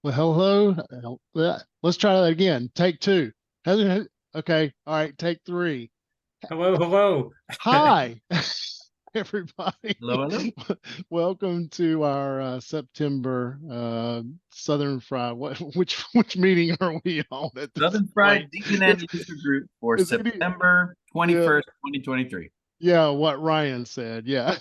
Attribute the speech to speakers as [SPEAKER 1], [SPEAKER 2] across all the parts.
[SPEAKER 1] Well, hello. Let's try that again. Take two. Okay. All right. Take three.
[SPEAKER 2] Hello, hello.
[SPEAKER 1] Hi, everybody.
[SPEAKER 3] Hello, hello.
[SPEAKER 1] Welcome to our September Southern Fried. Which meeting are we on at this
[SPEAKER 3] Southern
[SPEAKER 1] point?
[SPEAKER 3] Fried DNN User Group for
[SPEAKER 1] Is it,
[SPEAKER 3] September
[SPEAKER 1] yeah,
[SPEAKER 3] 21st, 2023.
[SPEAKER 1] yeah, what Ryan said. Yeah.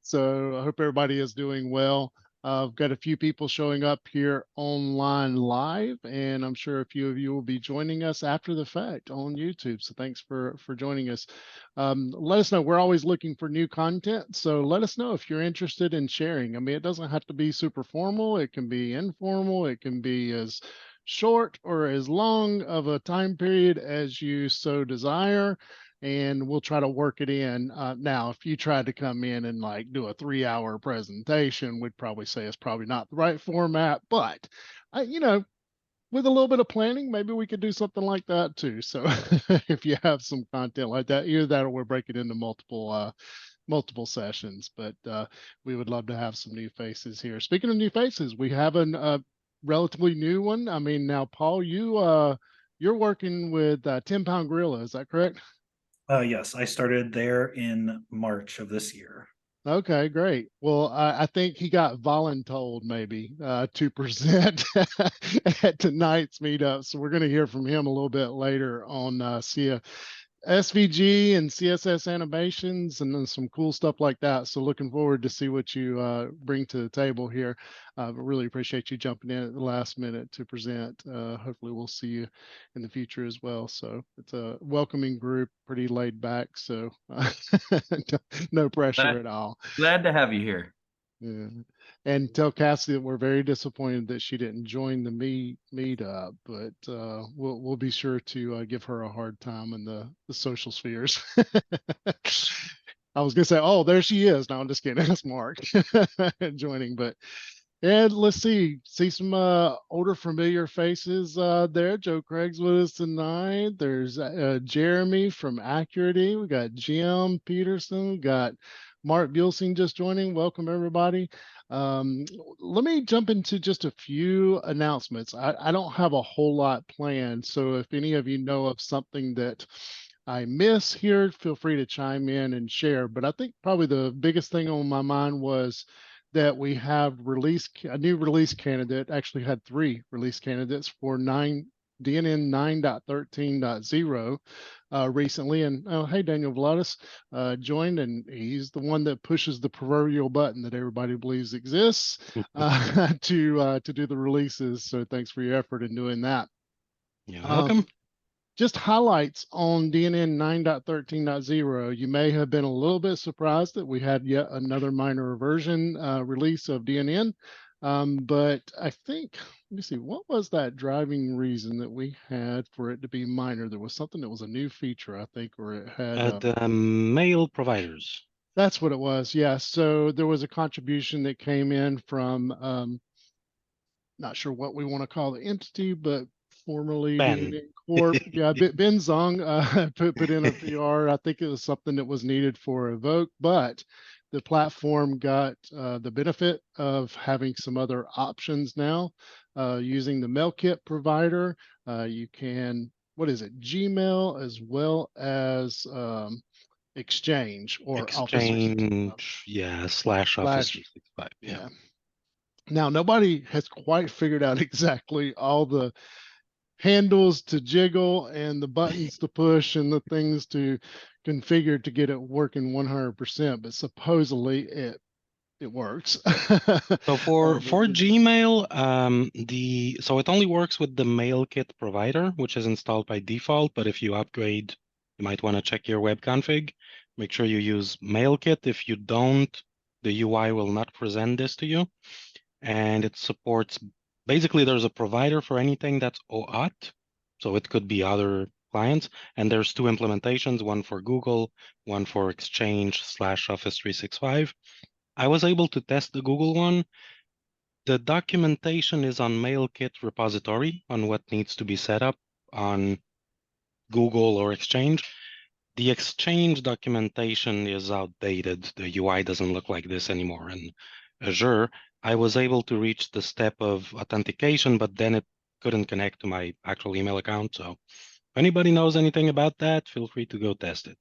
[SPEAKER 1] So I hope everybody is doing well. I've got a few people showing up here online live, and I'm sure a few of you will be joining us after the fact on YouTube. So thanks for joining us. Let us know. We're always looking for new content, so let us know if you're interested in sharing. I mean, it doesn't have to be super formal. It can be informal. It can be as short or as long of a time period as you so desire, and we'll try to work it in. Now, if you tried to come in and like do a 3-hour presentation, we'd probably say it's probably not the right format, but with a little bit of planning, maybe we could do something like that too. So if you have some content like that, either that or we'll break it into multiple sessions, but we would love to have some new faces here. Speaking of new faces, we have a relatively new one. I mean, now, Paul, you're working with 10 Pound Gorilla, is that correct?
[SPEAKER 2] Yes, I started there in March of this year.
[SPEAKER 1] Okay, great. Well, I think he got voluntold maybe to present at tonight's meetup. So we're going to hear from him a little bit later on SVG and CSS Animations and then some cool stuff like that. So looking forward to see what you bring to the table here. But really appreciate you jumping in at the last minute to present. Hopefully we'll see you in the future as well. So it's a welcoming group, pretty laid back. So no pressure at all.
[SPEAKER 3] Glad to have you here.
[SPEAKER 1] Yeah. And tell Cassie that we're very disappointed that she didn't join the meetup, but we'll be sure to give her a hard time in the social spheres. I was gonna say, oh, there she is. No, I'm just kidding. That's Mark joining, but and let's see some older familiar faces there. Joe Craig's with us tonight. There's Jeremy from Accurity. We got Jim Peterson. We got Mark Gilsing just joining. Welcome everybody. Let me jump into just a few announcements. I don't have a whole lot planned, so if any of you know of something that I miss here, feel free to chime in and share. But I think probably the biggest thing on my mind was that we have a new release candidate, actually had 3 release candidates for DNN 9.13.0 recently. And oh, hey, Daniel Vladis joined, and he's the one that pushes the proverbial button that everybody believes exists to do the releases. So thanks for your effort in doing that.
[SPEAKER 4] You're welcome.
[SPEAKER 1] Just highlights on DNN 9.13.0. You may have been a little bit surprised that we had yet another minor version release of DNN. But I think, let me see, what was that driving reason that we had for it to be minor? There was something that was a new feature, I think, or it had
[SPEAKER 4] The mail providers.
[SPEAKER 1] That's what it was. Yeah. So there was a contribution that came in from not sure what we want to call the entity, but formerly
[SPEAKER 4] Ben.
[SPEAKER 1] DNN Corp. Yeah, Ben Zong put in a PR. I think it was something that was needed for Evoke, but the platform got the benefit of having some other options now. Using the MailKit provider, you can, what is it, Gmail as well as Exchange or Office 365.
[SPEAKER 4] Yeah, / Office 365.
[SPEAKER 1] Yeah. Now, nobody has quite figured out exactly all the handles to jiggle and the buttons to push and the things to configure to get it working 100%, but supposedly it works.
[SPEAKER 4] So for Gmail, so it only works with the MailKit provider, which is installed by default. But if you upgrade, you might want to check your web config. Make sure you use MailKit. If you don't, the UI will not present this to you. And it supports, basically there's a provider for anything that's OAuth. So it could be other clients. And there's 2 implementations, one for Google, one for Exchange / Office 365. I was able to test the Google one. The documentation is on MailKit repository on what needs to be set up on Google or Exchange. The Exchange documentation is outdated. The UI doesn't look like this anymore. And Azure, I was able to reach the step of authentication, but then it couldn't connect to my actual email account. So if anybody knows anything about that, feel free to go test it.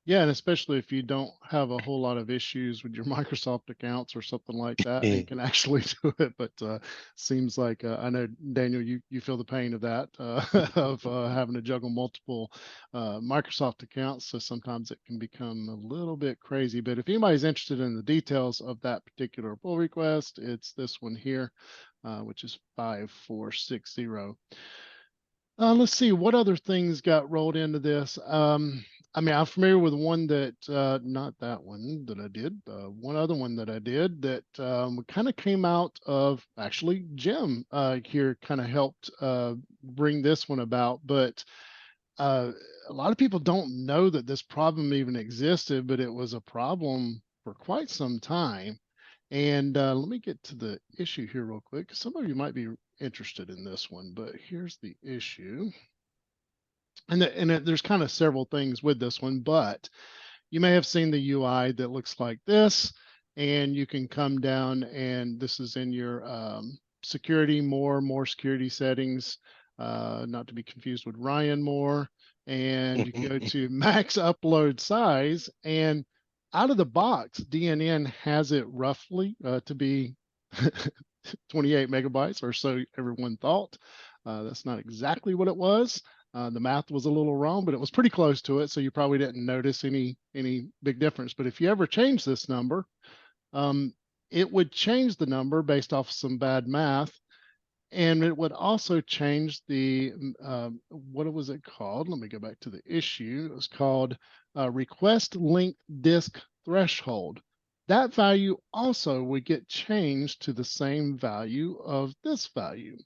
[SPEAKER 1] Yeah, and especially if you don't have a whole lot of issues with your Microsoft accounts or something like that, you can actually do it. But seems like I know, Daniel, you feel the pain of that of having to juggle multiple Microsoft accounts. So sometimes it can become a little bit crazy. But if anybody's interested in the details of that particular pull request, it's this one here, which is 5460. Let's see what other things got rolled into this. I mean, I'm familiar with one that, not that one that I did, one other one that I did that kind of came out of actually Jim here kind of helped bring this one about. But a lot of people don't know that this problem even existed, but it was a problem for quite some time. And let me get to the issue here real quick. Some of you might be interested in this one, but here's the issue. And there's kind of several things with this one, but you may have seen the UI that looks like this, and you can come down, and this is in your security, more security settings, not to be confused with Ryan Moore, and you go to max upload size, and out of the box, DNN has it roughly to be 28 megabytes, or so everyone thought. That's not exactly what it was. The math was a little wrong, but it was pretty close to it. So you probably didn't notice any big difference. But if you ever change this number, it would change the number based off some bad math. And it would also change the, what was it called? Let me go back to the issue. It was called request length disk threshold. That value also would get changed to the same value of this value.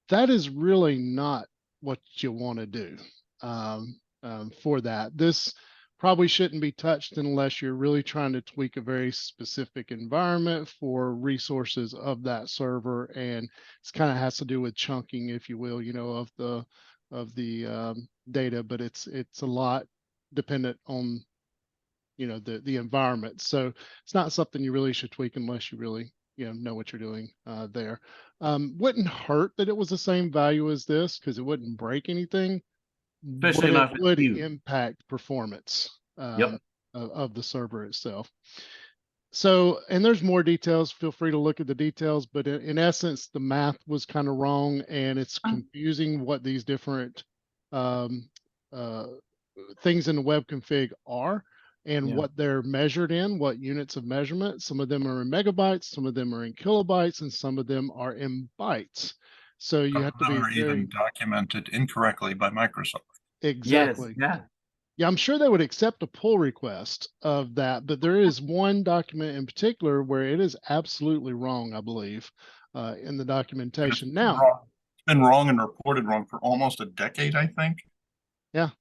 [SPEAKER 1] That is really not what you want to do for that. This probably shouldn't be touched unless you're really trying to tweak a very specific environment for resources of that server, and it's kind of has to do with chunking, if you will, of the data, but it's a lot dependent on the environment. So it's not something you really should tweak unless you really know what you're doing there. Wouldn't hurt that it was the same value as this because it wouldn't break anything,
[SPEAKER 3] Especially
[SPEAKER 1] but
[SPEAKER 3] not
[SPEAKER 1] it
[SPEAKER 3] if
[SPEAKER 1] would
[SPEAKER 3] it's you.
[SPEAKER 1] impact performance
[SPEAKER 3] Yep.
[SPEAKER 1] of the server itself. So, and there's more details. Feel free to look at the details, but in essence, the math was kind of wrong, and it's confusing what these different things in the web config are and what they're measured in, what units of measurement. Some of them are in megabytes, some of them are in kilobytes, and some of them are in bytes. So you have to be
[SPEAKER 5] Some are
[SPEAKER 1] very
[SPEAKER 5] even documented incorrectly by Microsoft.
[SPEAKER 1] exactly.
[SPEAKER 3] Yes.
[SPEAKER 1] Yeah, I'm sure they would accept a pull request of that, but there is one document in particular where it is absolutely wrong, I believe, in the documentation. Now,
[SPEAKER 5] It's been wrong and reported wrong for almost a decade, I think.
[SPEAKER 1] yeah.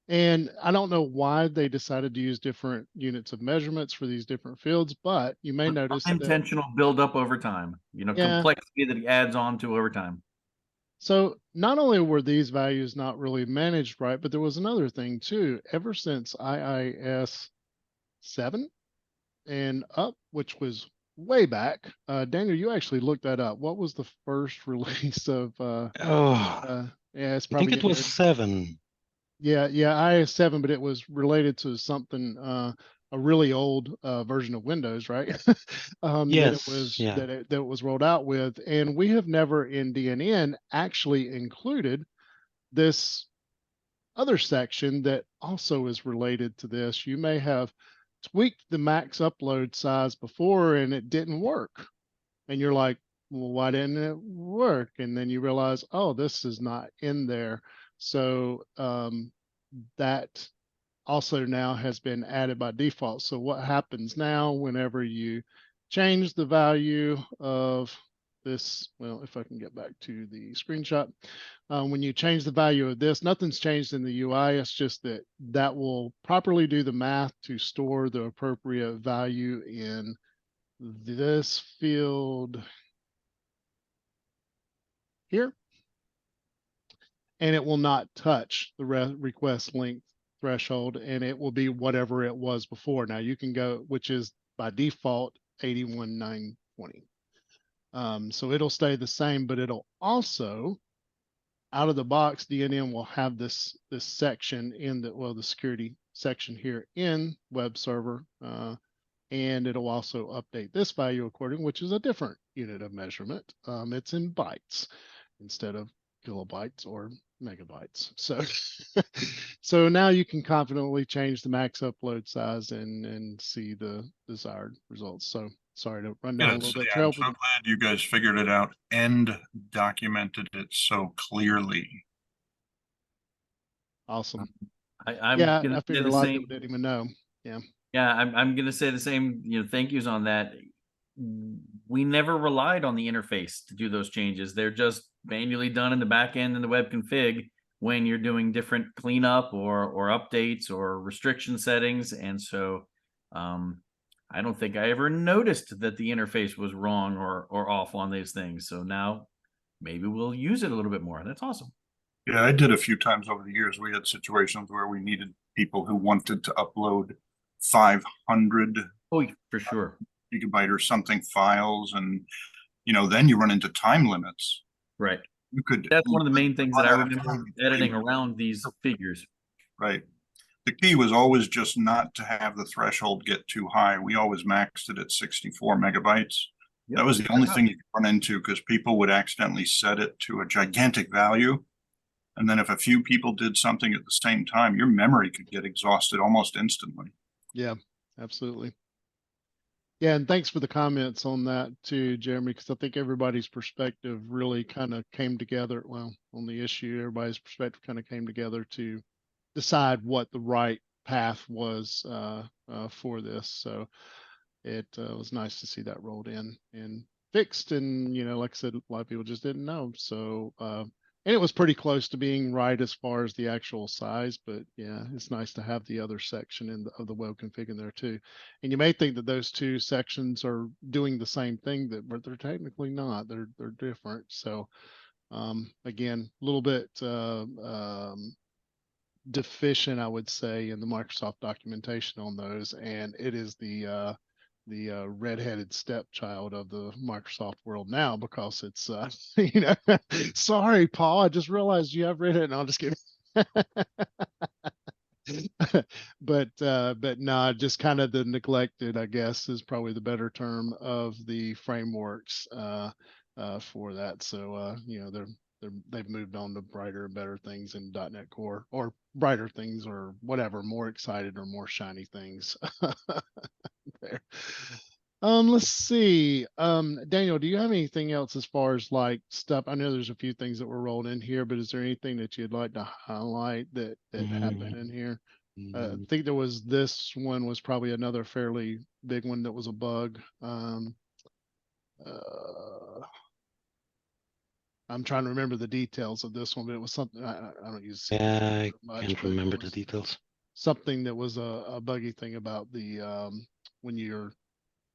[SPEAKER 1] And I don't know why they decided to use different units of measurements for these different fields, but you may notice that
[SPEAKER 3] Intentional build up over time, complexity that adds on to over time.
[SPEAKER 1] So not only were these values not really managed right, but there was another thing too. Ever since IIS 7 and up, which was way back, Daniel, you actually looked that up. What was the first release of? Yeah, it's
[SPEAKER 4] I think
[SPEAKER 1] probably
[SPEAKER 4] it was 7.
[SPEAKER 1] Yeah, IIS 7, but it was related to something, a really old version of Windows, right?
[SPEAKER 4] Yes,
[SPEAKER 1] that it was rolled out with, and we have never in DNN actually included this other section that also is related to this. You may have tweaked the max upload size before and it didn't work, and you're like, well, why didn't it work? And then you realize, oh, this is not in there. So that also now has been added by default. So what happens now whenever you change the value of this, well, if I can get back to the screenshot, when you change the value of this, nothing's changed in the UI. It's just that will properly do the math to store the appropriate value in this field here. And it will not touch the request length threshold, and it will be whatever it was before. Now you can go, which is by default 81,920. So it'll stay the same, but it'll also, out of the box, DNN will have this section in the security section here in web server, and it'll also update this value according, which is a different unit of measurement. It's in bytes instead of kilobytes or megabytes. So, so now you can confidently change the max upload size and see the desired results. So sorry to run down a little bit.
[SPEAKER 5] I'm so glad you guys figured it out and documented it so clearly.
[SPEAKER 1] Awesome.
[SPEAKER 3] I
[SPEAKER 1] figured a lot of people didn't even know. Yeah.
[SPEAKER 3] Yeah, I'm gonna say the same, thank yous on that. We never relied on the interface to do those changes. They're just manually done in the back end in the web config when you're doing different cleanup or updates or restriction settings. And so I don't think I ever noticed that the interface was wrong or off on these things. So now maybe we'll use it a little bit more. That's awesome.
[SPEAKER 5] Yeah, I did a few times over the years. We had situations where we needed people who wanted to upload 500
[SPEAKER 3] for sure
[SPEAKER 5] gigabyte or something files, and then you run into time limits.
[SPEAKER 3] Right.
[SPEAKER 5] You could.
[SPEAKER 3] That's one of the main things that I remember editing around these figures.
[SPEAKER 5] Right. The key was always just not to have the threshold get too high. We always maxed it at 64 megabytes. Yep. That was the only thing you could run into, because people would accidentally set it to a gigantic value. And then if a few people did something at the same time, your memory could get exhausted almost instantly.
[SPEAKER 1] Yeah, absolutely. Yeah, and thanks for the comments on that too, Jeremy, because I think everybody's perspective really kind of came together. Well, on the issue, everybody's perspective kind of came together to decide what the right path was for this. So it was nice to see that rolled in and fixed. And, like I said, a lot of people just didn't know. So, and it was pretty close to being right as far as the actual size, but yeah, it's nice to have the other section of the web config in there too. And you may think that those two sections are doing the same thing, but they're technically not. They're different. So again, a little bit deficient, I would say, in the Microsoft documentation on those, and it is the redheaded stepchild of the Microsoft world now, because it's sorry, Paul, I just realized you have redhead. And I'll just kidding. but no, just kind of the neglected, I guess, is probably the better term, of the frameworks for that. So they've moved on to brighter and better things in .NET Core, or brighter things, or whatever, more excited or more shiny things. There. Let's see. Daniel, do you have anything else as far as like stuff? I know there's a few things that were rolled in here, but is there anything that you'd like to highlight that happened in here? I think there was, this one was probably another fairly big one that was a bug. I'm trying to remember the details of this one, but it was something I don't use.
[SPEAKER 4] Yeah, I can't remember the details.
[SPEAKER 1] Something that was a buggy thing about the when you're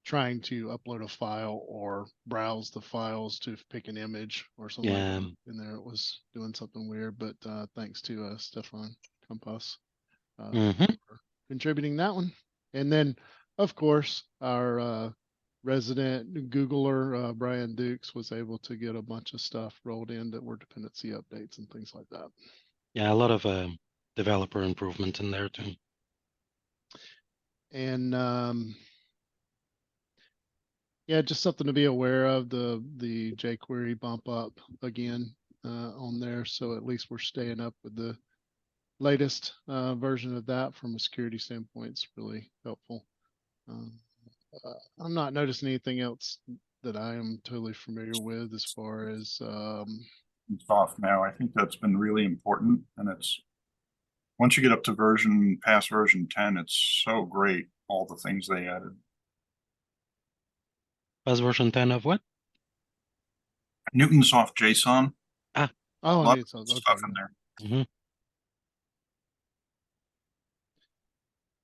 [SPEAKER 1] trying to upload a file or browse the files to pick an image or something like that. In there, it was doing something weird, but thanks to Stefan Kompas for contributing that one. And then, of course, our resident Googler, Brian Dukes, was able to get a bunch of stuff rolled in that were dependency updates and things like that.
[SPEAKER 4] Yeah, a lot of developer improvement in there too.
[SPEAKER 1] And yeah, just something to be aware of, the jQuery bump up again on there. So at least we're staying up with the latest version of that from a security standpoint. It's really helpful. I'm not noticing anything else that I am totally familiar with as far as
[SPEAKER 5] it's off now. I think that's been really important, and it's, once you get up to past version 10, it's so great, all the things they added.
[SPEAKER 4] Past version 10 of what?
[SPEAKER 5] Newtonsoft JSON.
[SPEAKER 4] Ah.
[SPEAKER 1] Oh,
[SPEAKER 5] a lot of stuff in there.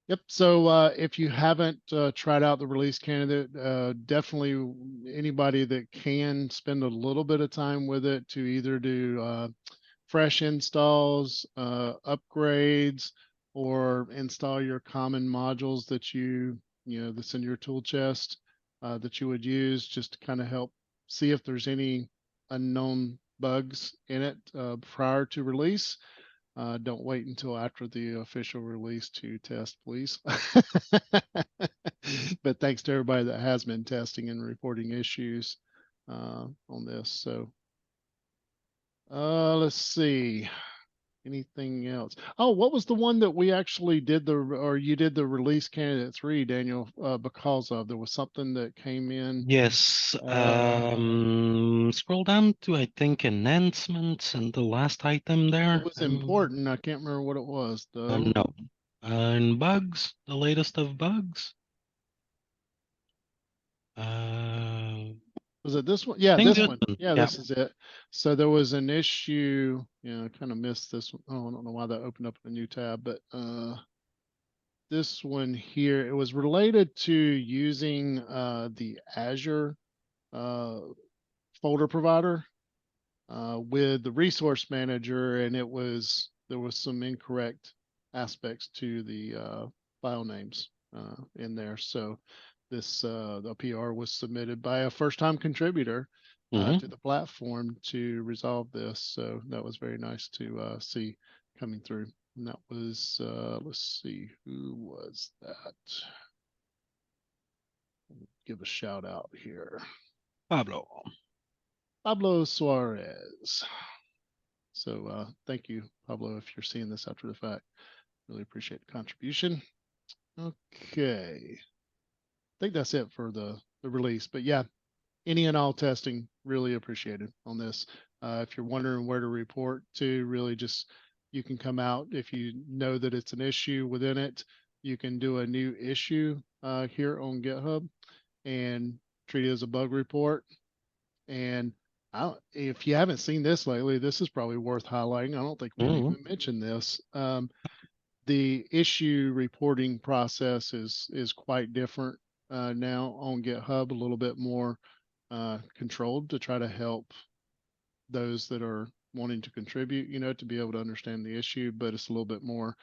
[SPEAKER 1] Yep. So if you haven't tried out the release candidate, definitely anybody that can spend a little bit of time with it to either do fresh installs, upgrades, or install your common modules that you that's in your tool chest that you would use just to kind of help see if there's any unknown bugs in it prior to release. Don't wait until after the official release to test, please. But thanks to everybody that has been testing and reporting issues on this. So let's see. Anything else? Oh, what was the one that we actually did or you did the release candidate 3, Daniel, because of? There was something that came in.
[SPEAKER 4] Yes. Scroll down to, I think, enhancements and the last item there.
[SPEAKER 1] It was important. I can't remember what it was though.
[SPEAKER 4] No. And bugs, the latest of bugs.
[SPEAKER 1] Was it this one? Yeah,
[SPEAKER 4] think
[SPEAKER 1] this
[SPEAKER 4] this
[SPEAKER 1] one.
[SPEAKER 4] one,
[SPEAKER 1] Yeah,
[SPEAKER 4] yeah.
[SPEAKER 1] this is it. So there was an issue, I kind of missed this one. Oh, I don't know why that opened up a new tab, but this one here, it was related to using the Azure folder provider with the resource manager, and there was some incorrect aspects to the file names in there. So this the PR was submitted by a first-time contributor to the platform to resolve this. So that was very nice to see coming through. And that was let's see, who was that? Give a shout out here. Pablo Suarez. So thank you, Pablo, if you're seeing this after the fact. Really appreciate the contribution. Okay. I think that's it for the release. But yeah, any and all testing, really appreciated on this. If you're wondering where to report to, really just, you can come out. If you know that it's an issue within it, you can do a new issue here on GitHub and treat it as a bug report. And if you haven't seen this lately, this is probably worth highlighting. I don't think we even mentioned this. The issue reporting process is quite different now on GitHub, a little bit more controlled to try to help those that are wanting to contribute, to be able to understand the issue, but it's a little bit more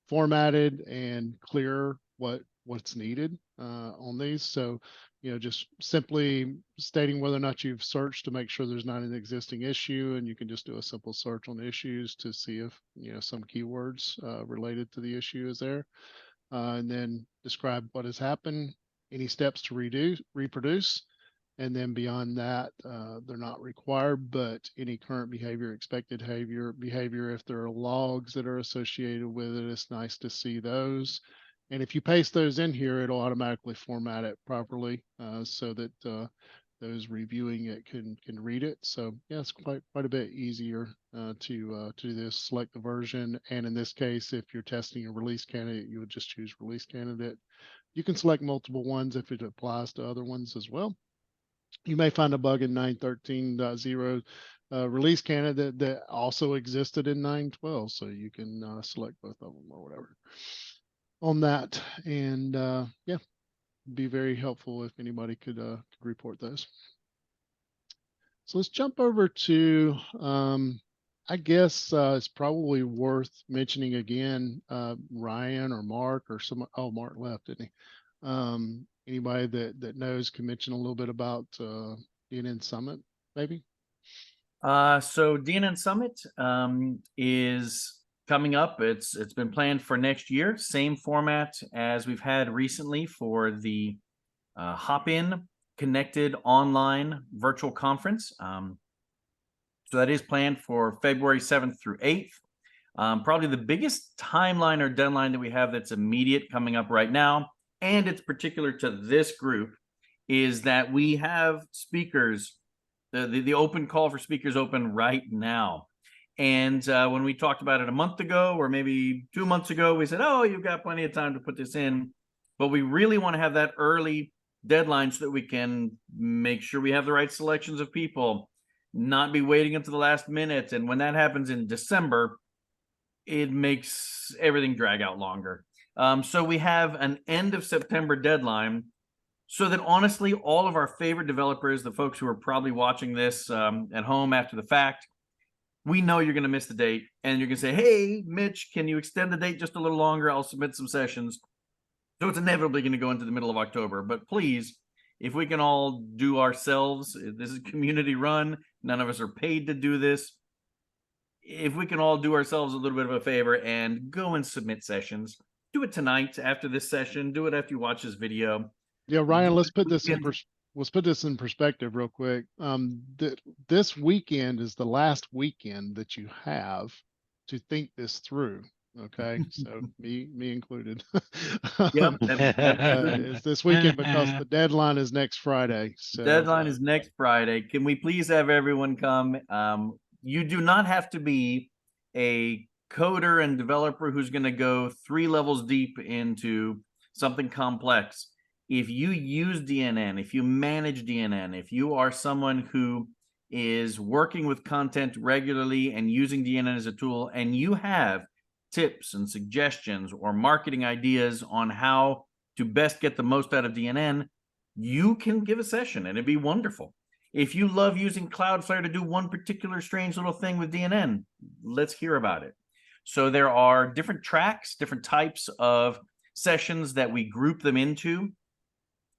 [SPEAKER 1] formatted and clearer what's needed on these. So, just simply stating whether or not you've searched to make sure there's not an existing issue, and you can just do a simple search on issues to see if, some keywords related to the issue is there, and then describe what has happened, any steps to reproduce, and then beyond that, they're not required, but any current behavior, expected behavior, if there are logs that are associated with it, it's nice to see those. And if you paste those in here, it'll automatically format it properly so that those reviewing it can read it. So yeah, it's quite a bit easier to do this. Select the version, and in this case, if you're testing a release candidate, you would just choose release candidate. You can select multiple ones if it applies to other ones as well. You may find a bug in 9.13.0 release candidate that also existed in 9.12, so you can select both of them or whatever on that. And yeah, be very helpful if anybody could report those. So let's jump over to, I guess it's probably worth mentioning again, Ryan or Mark or someone. Oh, Mark left, didn't he? Anybody that knows can mention a little bit about DNN Summit, maybe?
[SPEAKER 3] So DNN Summit is coming up. It's been planned for next year. Same format as we've had recently for the Hop-In Connected Online Virtual Conference. So that is planned for February 7th through 8th. Probably the biggest timeline or deadline that we have that's immediate coming up right now, and it's particular to this group, is that we have speakers. The open call for speakers open right now. And when we talked about it a month ago or maybe 2 months ago, we said, oh, you've got plenty of time to put this in. But we really want to have that early deadline so that we can make sure we have the right selections of people, not be waiting until the last minute. And when that happens in December, it makes everything drag out longer. So we have an end of September deadline, so that honestly, all of our favorite developers, the folks who are probably watching this at home after the fact, we know you're going to miss the date, and you're going to say, hey, Mitch, can you extend the date just a little longer? I'll submit some sessions. So it's inevitably going to go into the middle of October. But please, if we can all do ourselves, this is community run. None of us are paid to do this. If we can all do ourselves a little bit of a favor and go and submit sessions, do it tonight after this session. Do it after you watch this video.
[SPEAKER 1] Yeah, Ryan, let's put this in
[SPEAKER 3] Weekend.
[SPEAKER 1] let's put this in perspective real quick. This weekend is the last weekend that you have to think this through. Okay, so me included.
[SPEAKER 3] Yep.
[SPEAKER 1] It's this weekend because the deadline is next Friday. So
[SPEAKER 3] Deadline is next Friday. Can we please have everyone come? You do not have to be a coder and developer who's going to go 3 levels deep into something complex. If you use DNN, if you manage DNN, if you are someone who is working with content regularly and using DNN as a tool, and you have tips and suggestions or marketing ideas on how to best get the most out of DNN, you can give a session and it'd be wonderful. If you love using Cloudflare to do one particular strange little thing with DNN, let's hear about it. So there are different tracks, different types of sessions that we group them into.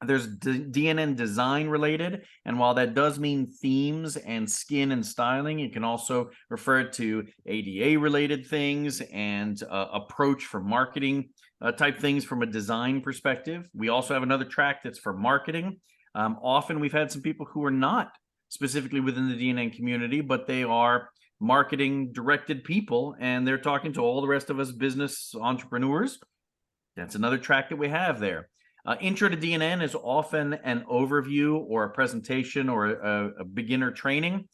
[SPEAKER 3] There's DNN design related, and while that does mean themes and skin and styling, it can also refer to ADA related things and approach for marketing type things from a design perspective. We also have another track that's for marketing. Often we've had some people who are not specifically within the DNN community, but they are marketing directed people, and they're talking to all the rest of us business entrepreneurs. That's another track that we have there. Intro to DNN is often an overview or a presentation or a beginner training.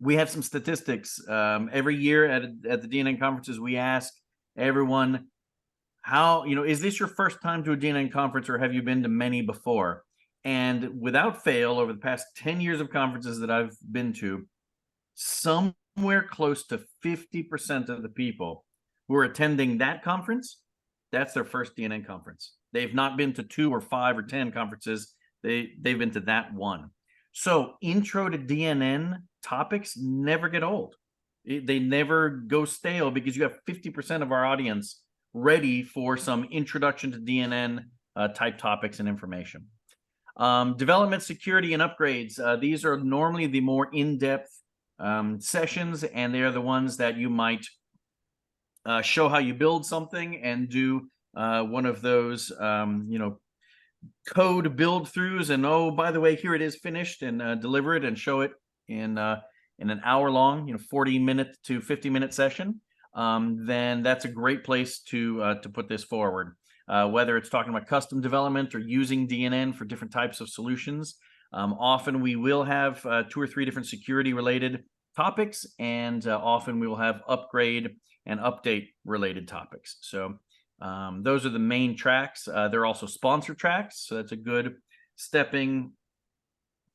[SPEAKER 3] We have some statistics. Every year at the DNN conferences, we ask everyone, how, is this your first time to a DNN conference, or have you been to many before? And without fail, over the past 10 years of conferences that I've been to, somewhere close to 50% of the people who are attending that conference, that's their first DNN conference. They've not been to 2 or 5 or 10 conferences. They've been to that one. So intro to DNN topics never get old. They never go stale, because you have 50% of our audience ready for some introduction to DNN type topics and information. Development, security, and upgrades. These are normally the more in-depth sessions, and they are the ones that you might show how you build something and do one of those, code build throughs, and oh, by the way, here it is finished, and deliver it and show it in an hour-long, 40-minute to 50-minute session. Then that's a great place to put this forward. Whether it's talking about custom development or using DNN for different types of solutions. Often we will have 2 or 3 different security-related topics, and often we will have upgrade and update related topics. So those are the main tracks. There are also sponsor tracks. So that's a good stepping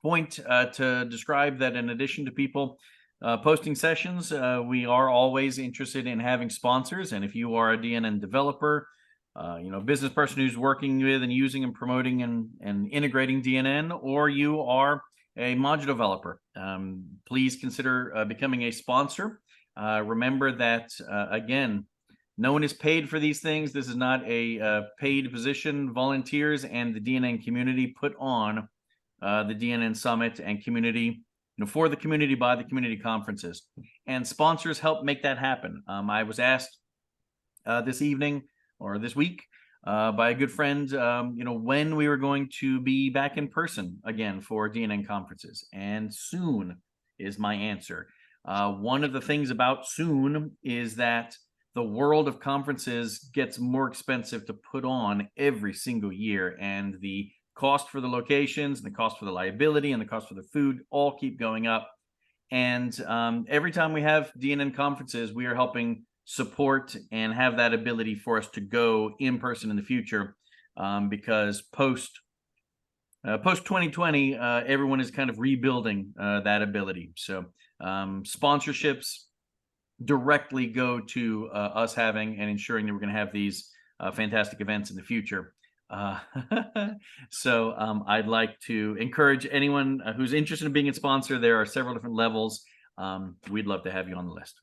[SPEAKER 3] point to describe that in addition to people posting sessions, we are always interested in having sponsors. And if you are a DNN developer, business person who's working with and using and promoting and integrating DNN, or you are a module developer, please consider becoming a sponsor. Remember that, again, no one is paid for these things. This is not a paid position. Volunteers and the DNN community put on the DNN Summit and community, for the community, by the community conferences. And sponsors help make that happen. I was asked this evening or this week by a good friend, when we were going to be back in person again for DNN conferences. And soon is my answer. One of the things about soon is that the world of conferences gets more expensive to put on every single year, and the cost for the locations and the cost for the liability and the cost for the food all keep going up. And every time we have DNN conferences, we are helping support and have that ability for us to go in person in the future, because post 2020, everyone is kind of rebuilding that ability. So sponsorships directly go to us having and ensuring that we're going to have these fantastic events in the future. So I'd like to encourage anyone who's interested in being a sponsor. There are several different levels. We'd love to have you on the list.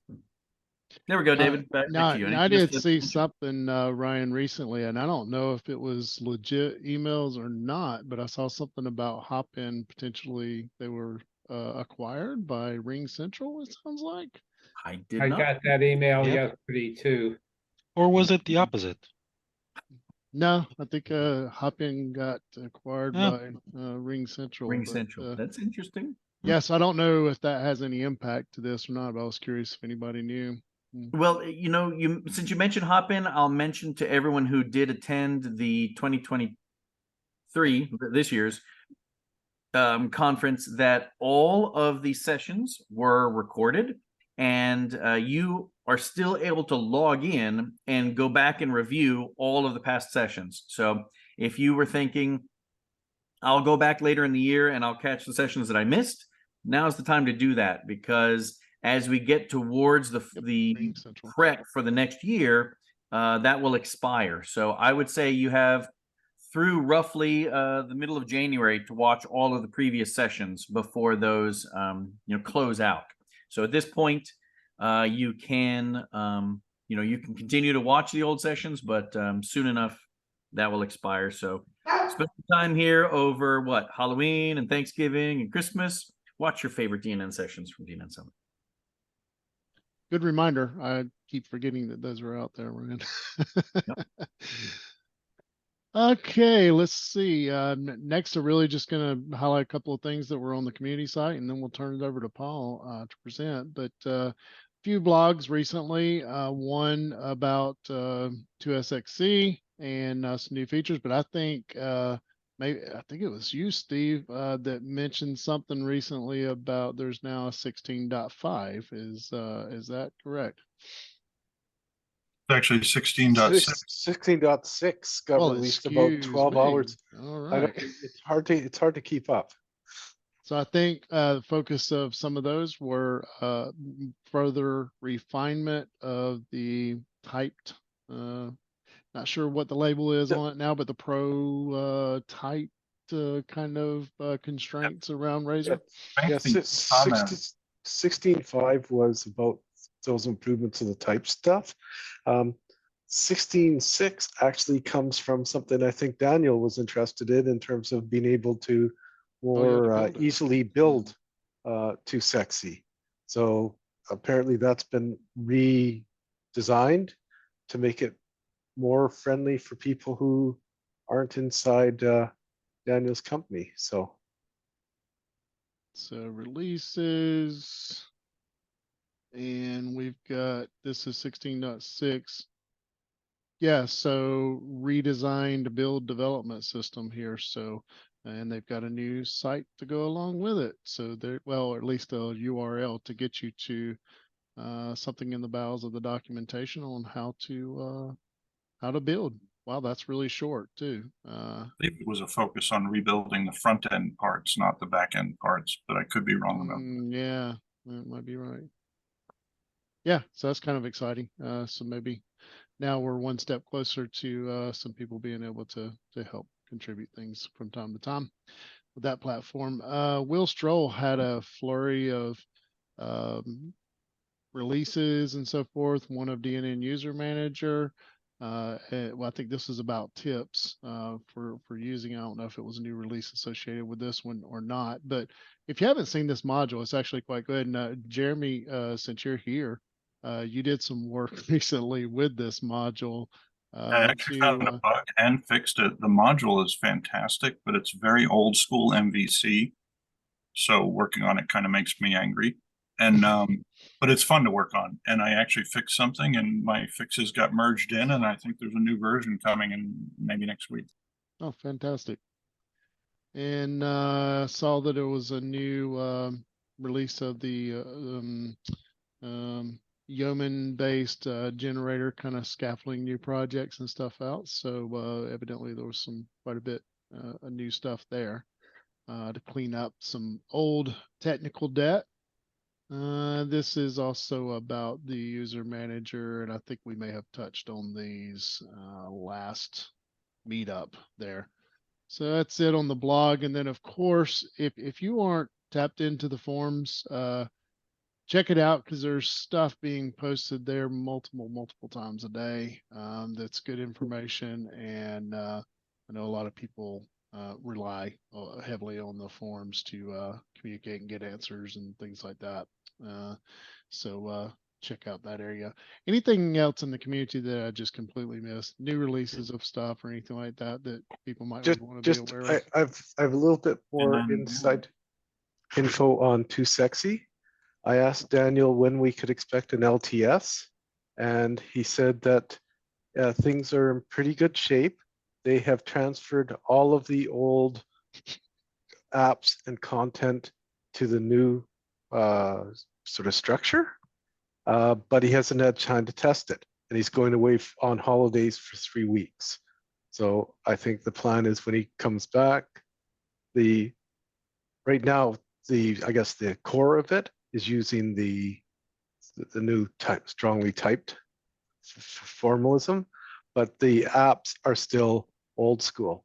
[SPEAKER 3] There we go, David. Back
[SPEAKER 1] Now,
[SPEAKER 3] to you.
[SPEAKER 1] I
[SPEAKER 3] Anything else
[SPEAKER 1] did
[SPEAKER 3] to
[SPEAKER 1] see
[SPEAKER 3] mention?
[SPEAKER 1] something, Ryan, recently, and I don't know if it was legit emails or not, but I saw something about Hopin potentially they were acquired by Ring Central, it sounds like.
[SPEAKER 3] I did
[SPEAKER 6] I
[SPEAKER 3] not.
[SPEAKER 6] got that email
[SPEAKER 4] Yep.
[SPEAKER 6] yesterday too.
[SPEAKER 4] Or was it the opposite?
[SPEAKER 1] No, I think Hopin got acquired
[SPEAKER 4] Oh.
[SPEAKER 1] by Ring Central.
[SPEAKER 3] Ring
[SPEAKER 1] but,
[SPEAKER 3] Central. That's interesting.
[SPEAKER 1] yes, I don't know if that has any impact to this or not, but I was curious if anybody knew.
[SPEAKER 3] Well, since you mentioned Hopin, I'll mention to everyone who did attend the 2023, this year's conference, that all of the sessions were recorded, and you are still able to log in and go back and review all of the past sessions. So if you were thinking, I'll go back later in the year and I'll catch the sessions that I missed, now's the time to do that, because as we get towards the
[SPEAKER 1] Ring Central.
[SPEAKER 3] prep for the next year, that will expire. So I would say you have through roughly the middle of January to watch all of the previous sessions before those close out. So at this point, you can you can continue to watch the old sessions, but soon enough that will expire. So spend some time here over Halloween and Thanksgiving and Christmas. Watch your favorite DNN sessions from DNN Summit.
[SPEAKER 1] Good reminder. I keep forgetting that those are out there, Ryan. Okay, let's see. Next, I'm really just going to highlight a couple of things that were on the community site, and then we'll turn it over to Paul to present. But a few blogs recently, one about 2SXC and some new features. But I think I think it was you, Steve, that mentioned something recently about there's now a 16.5. Is that correct?
[SPEAKER 5] Actually 16.6.
[SPEAKER 7] 16.6 got
[SPEAKER 1] Well,
[SPEAKER 7] released about
[SPEAKER 1] excuse
[SPEAKER 7] 12
[SPEAKER 1] me.
[SPEAKER 7] hours.
[SPEAKER 1] All
[SPEAKER 7] I
[SPEAKER 1] right.
[SPEAKER 7] don't, it's hard to keep up.
[SPEAKER 1] So I think the focus of some of those were further refinement of the typed, not sure what the label is on it now, but the pro typed kind of constraints around Razor.
[SPEAKER 7] Yeah,
[SPEAKER 5] Thanks to comment.
[SPEAKER 7] 16.5 was about those improvements to the type stuff. 16.6 actually comes from something I think Daniel was interested in terms of being able to more easily build to sexy. So apparently that's been redesigned to make it more friendly for people who aren't inside Daniel's company. So
[SPEAKER 1] releases, and we've got, this is 16.6. Yeah, so redesigned build development system here. So, and they've got a new site to go along with it. So there, well, at least a URL to get you to something in the bowels of the documentation on how to build. Wow, that's really short too.
[SPEAKER 5] I think it was a focus on rebuilding the front end parts, not the back end parts, but I could be wrong about that.
[SPEAKER 1] Yeah, that might be right. Yeah, so that's kind of exciting. So maybe now we're one step closer to some people being able to help contribute things from time to time with that platform. Will Stroll had a flurry of releases and so forth. One of DNN User Manager. Well, I think this is about tips for using. I don't know if it was a new release associated with this one or not, but if you haven't seen this module, it's actually quite good. And Jeremy, since you're here, you did some work recently with this module.
[SPEAKER 5] I actually found a bug and fixed it. The module is fantastic, but it's very old school MVC. So working on it kind of makes me angry. And but it's fun to work on. And I actually fixed something and my fixes got merged in, and I think there's a new version coming in maybe next week.
[SPEAKER 1] Oh, fantastic. And saw that it was a new release of the Yeoman-based generator, kind of scaffolding new projects and stuff out. So evidently there was quite a bit of new stuff there to clean up some old technical debt. This is also about the user manager, and I think we may have touched on these last meetup there. So that's it on the blog. And then of course, if you aren't tapped into the forums, check it out because there's stuff being posted there multiple times a day. That's good information, and I know a lot of people rely heavily on the forums to communicate and get answers and things like that. So check out that area. Anything else in the community that I just completely missed? New releases of stuff or anything like that that people might want to be aware of?
[SPEAKER 7] I have a little bit more
[SPEAKER 2] then-
[SPEAKER 7] inside info on Too Sexy. I asked Daniel when we could expect an LTS, and he said that things are in pretty good shape. They have transferred all of the old apps and content to the new sort of structure, but he hasn't had time to test it, and he's going away on holidays for 3 weeks. So I think the plan is when he comes back, right now I guess the core of it is using the new strongly typed formalism, but the apps are still old school.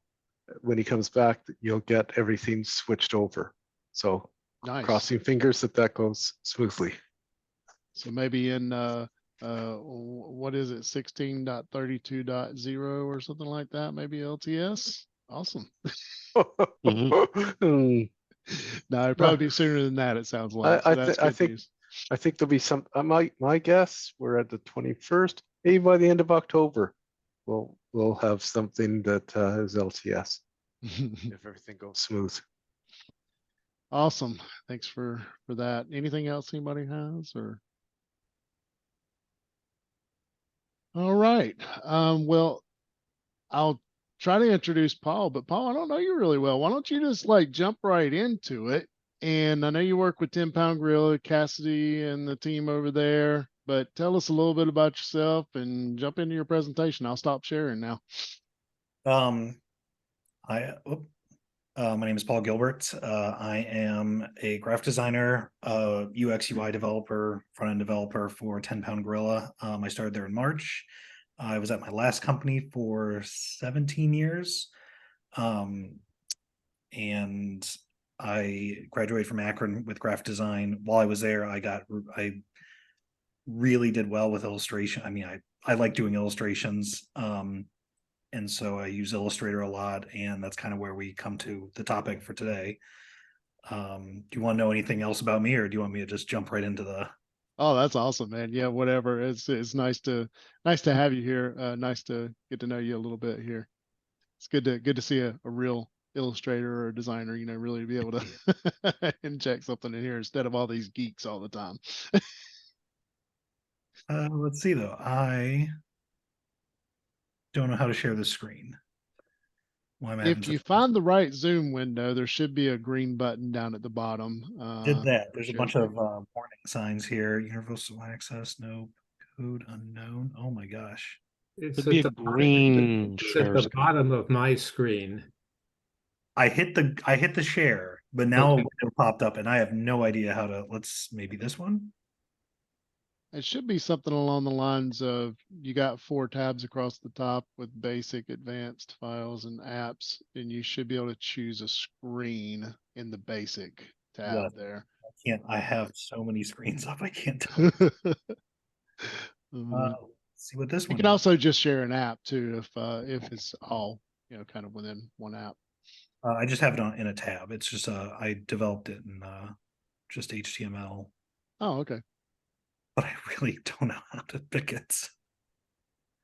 [SPEAKER 7] When he comes back, you'll get everything switched over. So
[SPEAKER 1] Nice.
[SPEAKER 7] crossing fingers that goes smoothly.
[SPEAKER 1] So maybe in what is it, 16.32.0 or something like that, maybe LTS. Awesome. No, it'd probably be sooner than that, it sounds like. So that's good news.
[SPEAKER 7] I think there'll be some. My guess, we're at the 21st. Maybe by the end of October, we'll have something that is LTS if everything goes smooth.
[SPEAKER 1] Awesome. Thanks for that. Anything else anybody has, or? All right. Well, I'll try to introduce Paul, but Paul, I don't know you really well. Why don't you just like jump right into it? And I know you work with 10 Pound Gorilla, Cassidy and the team over there, but tell us a little bit about yourself and jump into your presentation. I'll stop sharing now.
[SPEAKER 2] My name is Paul Gilbert. I am a graphic designer, UX UI developer, front-end developer for 10 Pound Gorilla. I started there in March. I was at my last company for 17 years. And I graduated from Akron with graphic design. While I was there, I really did well with illustration. I mean, I like doing illustrations. And so I use Illustrator a lot, and that's kind of where we come to the topic for today. Do you want to know anything else about me, or do you want me to just jump right into the?
[SPEAKER 1] Oh, that's awesome, man. Yeah, whatever. It's nice to have you here. Nice to get to know you a little bit here. It's good to see a real illustrator or a designer, really be able to inject something in here instead of all these geeks all the time.
[SPEAKER 2] Let's see though. I don't know how to share the screen. Why am I
[SPEAKER 1] If you find the right Zoom window, there should be a green button down at the bottom.
[SPEAKER 2] Did that. There's a bunch of warning signs here. Universal access, no code unknown. Oh my gosh.
[SPEAKER 6] It's
[SPEAKER 4] It'd be a green
[SPEAKER 6] it's at
[SPEAKER 4] share
[SPEAKER 6] the
[SPEAKER 4] screen.
[SPEAKER 6] bottom of my screen.
[SPEAKER 2] I hit the share, but now a window popped up and I have no idea how to. Maybe this one.
[SPEAKER 1] It should be something along the lines of you got 4 tabs across the top with basic, advanced, files, and apps, and you should be able to choose a screen in the basic tab there.
[SPEAKER 2] I have so many screens up. I can't tell. See what this one.
[SPEAKER 1] You can also just share an app too if it's all kind of within one app.
[SPEAKER 2] I just have it in a tab. It's just I developed it in just HTML.
[SPEAKER 1] Oh, okay.
[SPEAKER 2] But I really don't know how to pick it.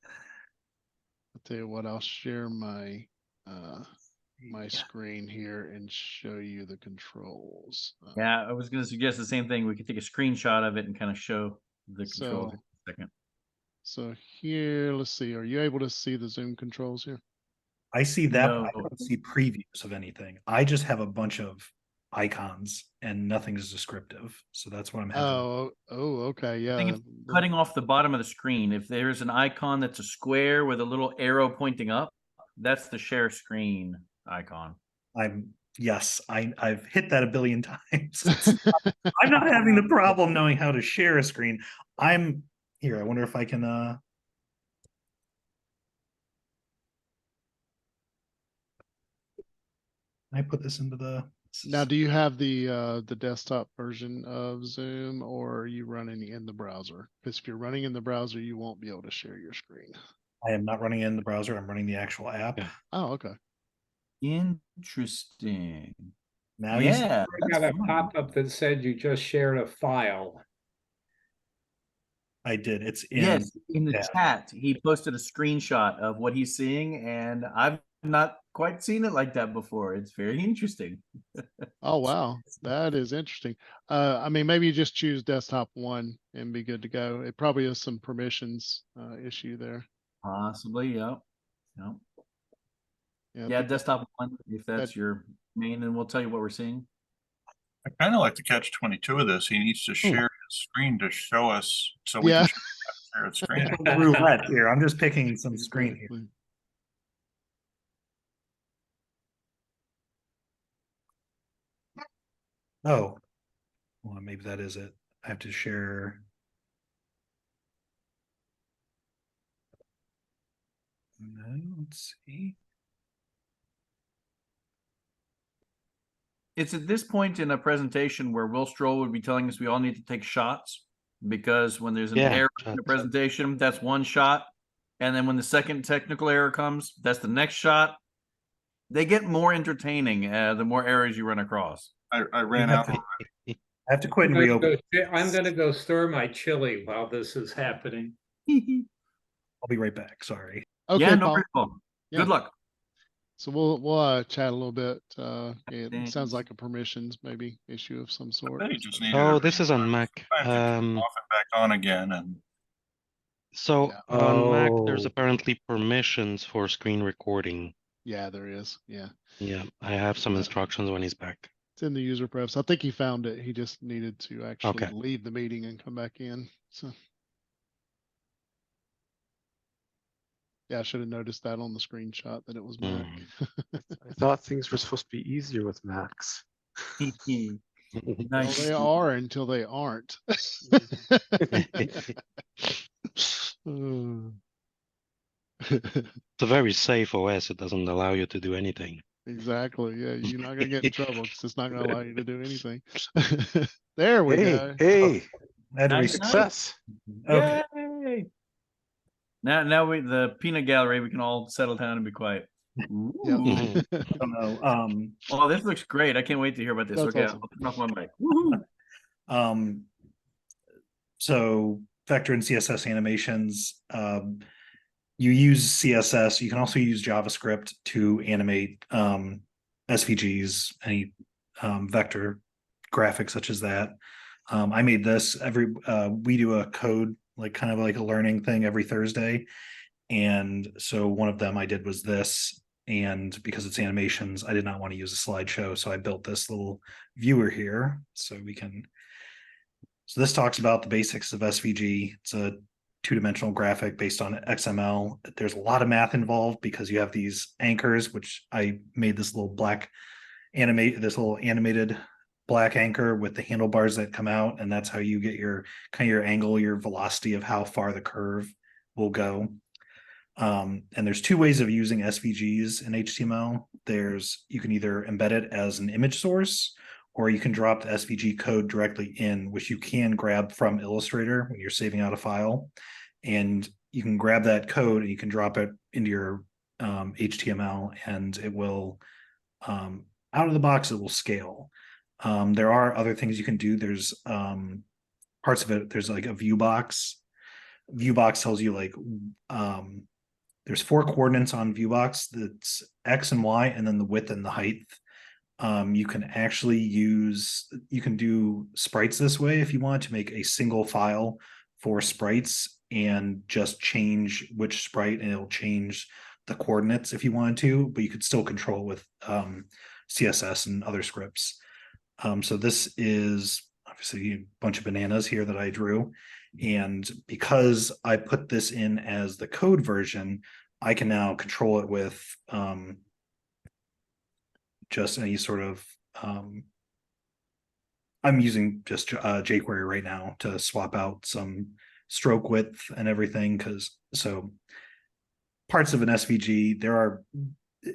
[SPEAKER 1] I'll tell you what, I'll share my my screen here and show you the controls.
[SPEAKER 3] Yeah, I was going to suggest the same thing. We could take a screenshot of it and kind of show the controls in a second.
[SPEAKER 1] So here, let's see. Are you able to see the Zoom controls here?
[SPEAKER 2] I see that.
[SPEAKER 3] No.
[SPEAKER 2] I don't see previews of anything. I just have a bunch of icons and nothing is descriptive. So that's what I'm having.
[SPEAKER 1] Oh, okay. Yeah.
[SPEAKER 3] I think if cutting off the bottom of the screen, if there's an icon that's a square with a little arrow pointing up, that's the share screen icon.
[SPEAKER 2] I've hit that a billion times. I'm not having the problem knowing how to share a screen. I'm here. I wonder if I can I put this into the
[SPEAKER 1] Now, do you have the desktop version of Zoom, or are you running in the browser? Because if you're running in the browser, you won't be able to share your screen.
[SPEAKER 2] I am not running in the browser. I'm running the actual app.
[SPEAKER 4] Yeah.
[SPEAKER 1] Oh, okay.
[SPEAKER 3] Interesting.
[SPEAKER 2] Now you see-
[SPEAKER 3] Yeah,
[SPEAKER 6] I
[SPEAKER 3] that's
[SPEAKER 6] got a
[SPEAKER 3] fun.
[SPEAKER 6] pop-up that said you just shared a file.
[SPEAKER 2] I did. It's in.
[SPEAKER 3] Yes, in the
[SPEAKER 2] yeah.
[SPEAKER 3] chat, he posted a screenshot of what he's seeing, and I've not quite seen it like that before. It's very interesting.
[SPEAKER 1] Oh, wow. That is interesting. I mean, maybe you just choose desktop 1 and be good to go. It probably is some permissions issue there.
[SPEAKER 3] Possibly, yep. Yep.
[SPEAKER 1] Yeah, I
[SPEAKER 3] Yeah,
[SPEAKER 1] think
[SPEAKER 3] desktop 1, if that's
[SPEAKER 1] that-
[SPEAKER 3] your main, and we'll tell you what we're seeing.
[SPEAKER 5] I kind of like the catch-22 of this. He needs to share his screen to show us, so we
[SPEAKER 1] Yeah.
[SPEAKER 5] can share his screen.
[SPEAKER 2] Roulette here. I'm just picking some screen here.
[SPEAKER 1] Exactly.
[SPEAKER 2] Oh, well, maybe that is it. I have to share. No, let's see.
[SPEAKER 3] It's at this point in a presentation where Will Stroll would be telling us we all need to take shots, because when there's an
[SPEAKER 4] Yeah,
[SPEAKER 3] error in the
[SPEAKER 4] shots.
[SPEAKER 3] presentation, that's one shot. And then when the second technical error comes, that's the next shot. They get more entertaining the more errors you run across.
[SPEAKER 5] I ran out.
[SPEAKER 2] I have to quit and reopen.
[SPEAKER 6] I'm gonna go stir my chili while this is happening.
[SPEAKER 2] I'll be right back. Sorry.
[SPEAKER 1] Okay,
[SPEAKER 3] Yeah, no
[SPEAKER 1] Paul.
[SPEAKER 3] problem.
[SPEAKER 1] Yeah.
[SPEAKER 3] Good luck.
[SPEAKER 1] So we'll chat a little bit. It
[SPEAKER 3] Thanks.
[SPEAKER 1] sounds like a permissions maybe issue of some sort.
[SPEAKER 5] I bet he just needed
[SPEAKER 4] Oh,
[SPEAKER 5] to
[SPEAKER 4] this is on Mac.
[SPEAKER 5] I have to turn off and back on again, and
[SPEAKER 4] So
[SPEAKER 1] Yeah.
[SPEAKER 4] on Mac, there's
[SPEAKER 7] Oh.
[SPEAKER 4] apparently permissions for screen recording.
[SPEAKER 1] Yeah, there is. Yeah.
[SPEAKER 4] Yeah, I have some instructions when he's back.
[SPEAKER 1] It's in the user prefs. I think he found it. He just needed to actually
[SPEAKER 4] Okay.
[SPEAKER 1] leave the meeting and come back in. So yeah, I should have noticed that on the screenshot that it was Mac.
[SPEAKER 7] I thought things were supposed to be easier with Macs.
[SPEAKER 1] Well,
[SPEAKER 3] Nice.
[SPEAKER 1] they are until they aren't.
[SPEAKER 4] It's a very safe OS. It doesn't allow you to do anything.
[SPEAKER 1] Exactly. Yeah, you're not gonna get in trouble because it's not gonna allow you to do anything. There we
[SPEAKER 7] Hey,
[SPEAKER 1] go.
[SPEAKER 7] hey,
[SPEAKER 2] I had to
[SPEAKER 3] Nice.
[SPEAKER 2] reset.
[SPEAKER 7] success.
[SPEAKER 2] Okay.
[SPEAKER 3] Yay! Now the peanut gallery, we can all settle down and be quiet. Ooh.
[SPEAKER 1] Yep.
[SPEAKER 2] I don't know.
[SPEAKER 3] Oh, this looks great. I can't wait to hear about this.
[SPEAKER 1] That's
[SPEAKER 3] Okay,
[SPEAKER 1] awesome.
[SPEAKER 3] I'll turn off my mic. Woohoo.
[SPEAKER 2] So vector and CSS animations, you use CSS. You can also use JavaScript to animate SVGs, any vector graphics such as that. I made this we do a code, like kind of like a learning thing every Thursday. And so one of them I did was this, and because it's animations, I did not want to use a slideshow. So I built this little viewer here so we can. So this talks about the basics of SVG. It's a two-dimensional graphic based on XML. There's a lot of math involved because you have these anchors, which I made this little animated black anchor with the handlebars that come out, and that's how you get your kind of your angle, your velocity of how far the curve will go. And there's two ways of using SVGs in HTML. You can either embed it as an image source, or you can drop the SVG code directly in, which you can grab from Illustrator when you're saving out a file. And you can grab that code and you can drop it into your HTML, and it will, out of the box, it will scale. There are other things you can do. There's parts of it, there's like a view box. View box tells you like, there's 4 coordinates on view box. That's X and Y, and then the width and the height. You can actually you can do sprites this way if you want to make a single file for sprites and just change which sprite, and it'll change the coordinates if you wanted to, but you could still control with CSS and other scripts. So this is obviously a bunch of bananas here that I drew. And because I put this in as the code version, I can now control it with just any sort of, I'm using just jQuery right now to swap out some stroke width and everything. So parts of an SVG, there are,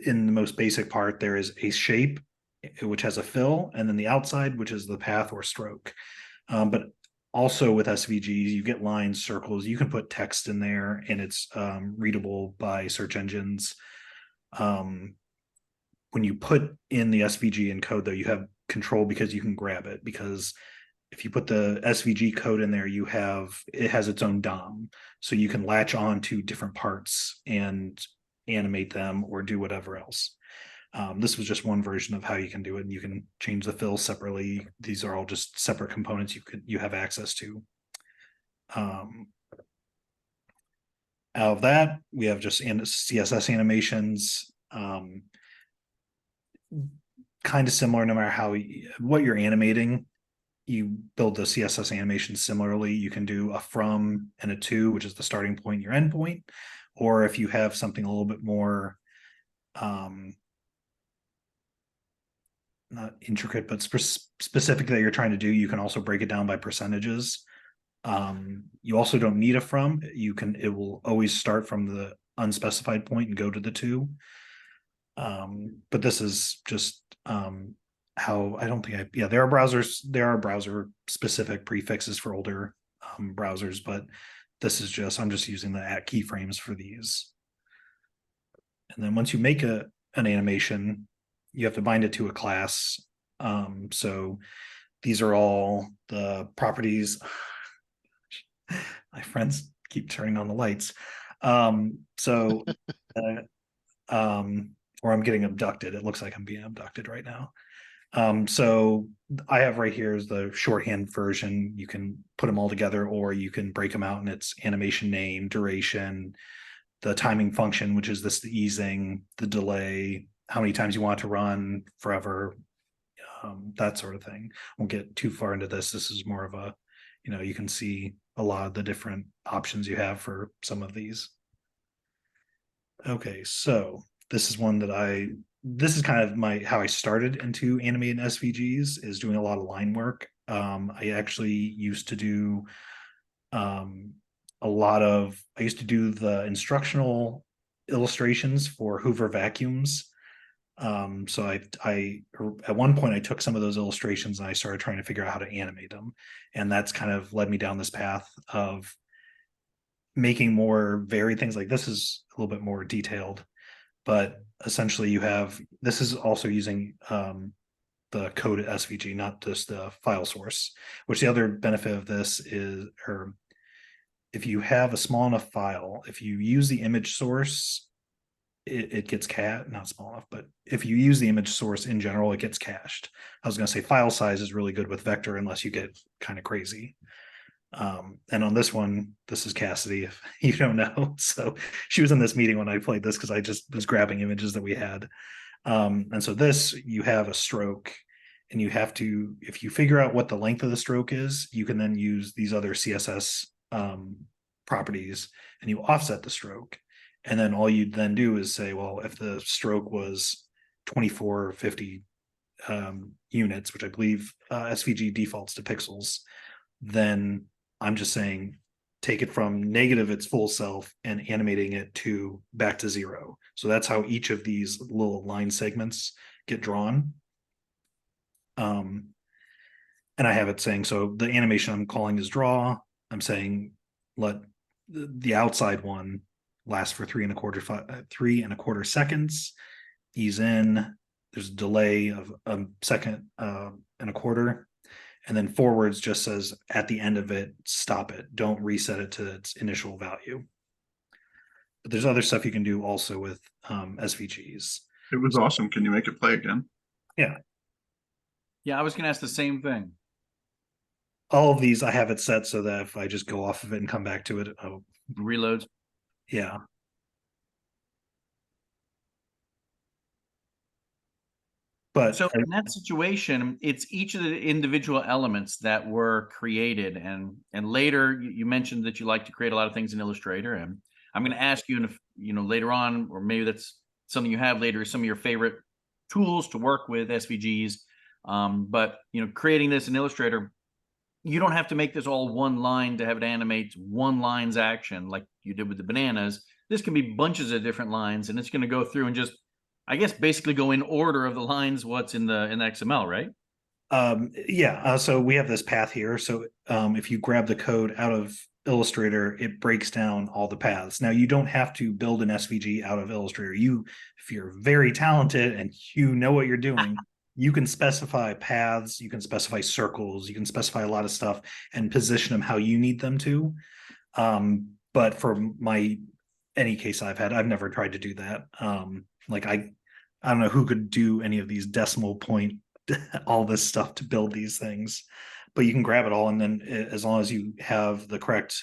[SPEAKER 2] in the most basic part, there is a shape, which has a fill, and then the outside, which is the path or stroke. But also with SVGs, you get lines, circles, you can put text in there, and it's readable by search engines. When you put in the SVG in code, though, you have control because you can grab it. Because if you put the SVG code in there, it has its own DOM, so you can latch on to different parts and animate them or do whatever else. This was just one version of how you can do it, and you can change the fill separately. These are all just separate components you have access to. Out of that, we have just CSS animations. Kind of similar, no matter what you're animating, you build the CSS animation similarly. You can do a from and a to, which is the starting point, your end point. Or if you have something a little bit more not intricate, but specific that you're trying to do, you can also break it down by percentages. You also don't need a from. It will always start from the unspecified point and go to the to. But this is just how there are browser specific prefixes for older browsers, but I'm just using the @ keyframes for these. And then once you make an animation, you have to bind it to a class. So these are all the properties. My friends keep turning on the lights. Or I'm getting abducted. It looks like I'm being abducted right now. So I have right here is the shorthand version. You can put them all together, or you can break them out, and it's animation name, duration, the timing function, which is the easing, the delay, how many times you want it to run forever, that sort of thing. Won't get too far into this. This is more of a, you can see a lot of the different options you have for some of these. Okay, so this is one that this is kind of how I started into animating SVGs, is doing a lot of line work. I actually used to do I used to do the instructional illustrations for Hoover vacuums. So I at one point I took some of those illustrations and I started trying to figure out how to animate them. And that's kind of led me down this path of making more varied things. Like this is a little bit more detailed, but essentially this is also using the code SVG, not just the file source, which the other benefit of this is, if you have a small enough file, if you use the image source, it gets not small enough, but if you use the image source in general, it gets cached. I was going to say file size is really good with vector unless you get kind of crazy. And on this one, this is Cassidy, if you don't know. So she was in this meeting when I played this because I just was grabbing images that we had. And so you have a stroke, and you have to, if you figure out what the length of the stroke is, you can then use these other CSS properties, and you offset the stroke. And then all you then do is say, well, if the stroke was 2450 units, which I believe SVG defaults to pixels, then I'm just saying take it from negative its full self and animating it back to 0. So that's how each of these little line segments get drawn. And I have it saying, so the animation I'm calling is draw. I'm saying let the outside one last for 3¼ seconds, ease in, there's a delay of a second and a quarter, and then forwards just says at the end of it, stop it, don't reset it to its initial value. But there's other stuff you can do also with SVGs.
[SPEAKER 5] It was awesome. Can you make it play again?
[SPEAKER 2] Yeah.
[SPEAKER 3] Yeah, I was going to ask the same thing.
[SPEAKER 2] All of these I have it set so that if I just go off of it and come back to it,
[SPEAKER 3] Reloads.
[SPEAKER 2] Yeah. But
[SPEAKER 3] so in that situation, it's each of the individual elements that were created, and later you mentioned that you like to create a lot of things in Illustrator, and I'm going to ask you, and if later on, or maybe that's something you have later, some of your favorite tools to work with SVGs. But creating this in Illustrator, you don't have to make this all one line to have it animate one line's action like you did with the bananas. This can be bunches of different lines, and it's going to go through and just I guess basically go in order of the lines, what's in the XML, right?
[SPEAKER 2] Yeah, so we have this path here. So if you grab the code out of Illustrator, it breaks down all the paths. Now you don't have to build an SVG out of Illustrator. If you're very talented and you know what you're doing, you can specify paths, you can specify circles, you can specify a lot of stuff and position them how you need them to. But for any case I've had, I've never tried to do that. Like I don't know who could do any of these decimal point all this stuff to build these things, but you can grab it all, and then as long as you have the correct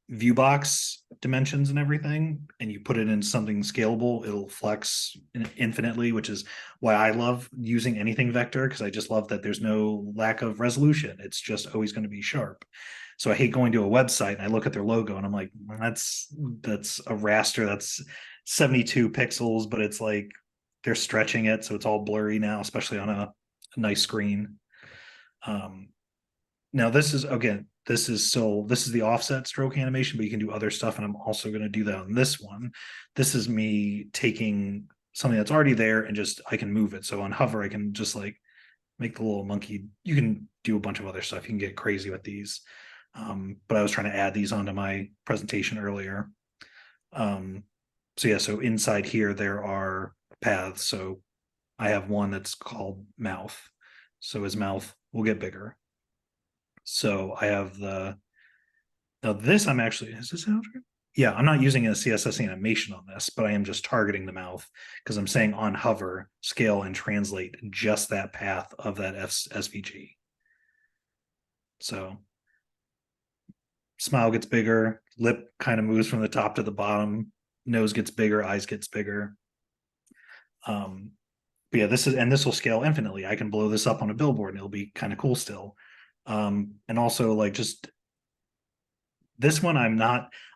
[SPEAKER 2] view box dimensions and everything, and you put it in something scalable, it'll flex infinitely, which is why I love using anything vector, because I just love that there's no lack of resolution. It's just always going to be sharp. So I hate going to a website and I look at their logo and I'm like, that's a raster, that's 72 pixels, but it's like they're stretching it, so it's all blurry now, especially on a nice screen. Now this is the offset stroke animation, but you can do other stuff, and I'm also going to do that on this one. This is me taking something that's already there and I can move it. So on hover, I can just like make the little monkey. You can do a bunch of other stuff. You can get crazy with these. But I was trying to add these onto my presentation earlier. So yeah, so inside here there are paths. So I have one that's called mouth. So his mouth will get bigger. So I have now this is this how? Yeah, I'm not using a CSS animation on this, but I am just targeting the mouth because I'm saying on hover, scale and translate just that path of that SVG. So smile gets bigger, lip kind of moves from the top to the bottom, nose gets bigger, eyes gets bigger. But yeah, this will scale infinitely. I can blow this up on a billboard and it'll be kind of cool still. And also like just this one,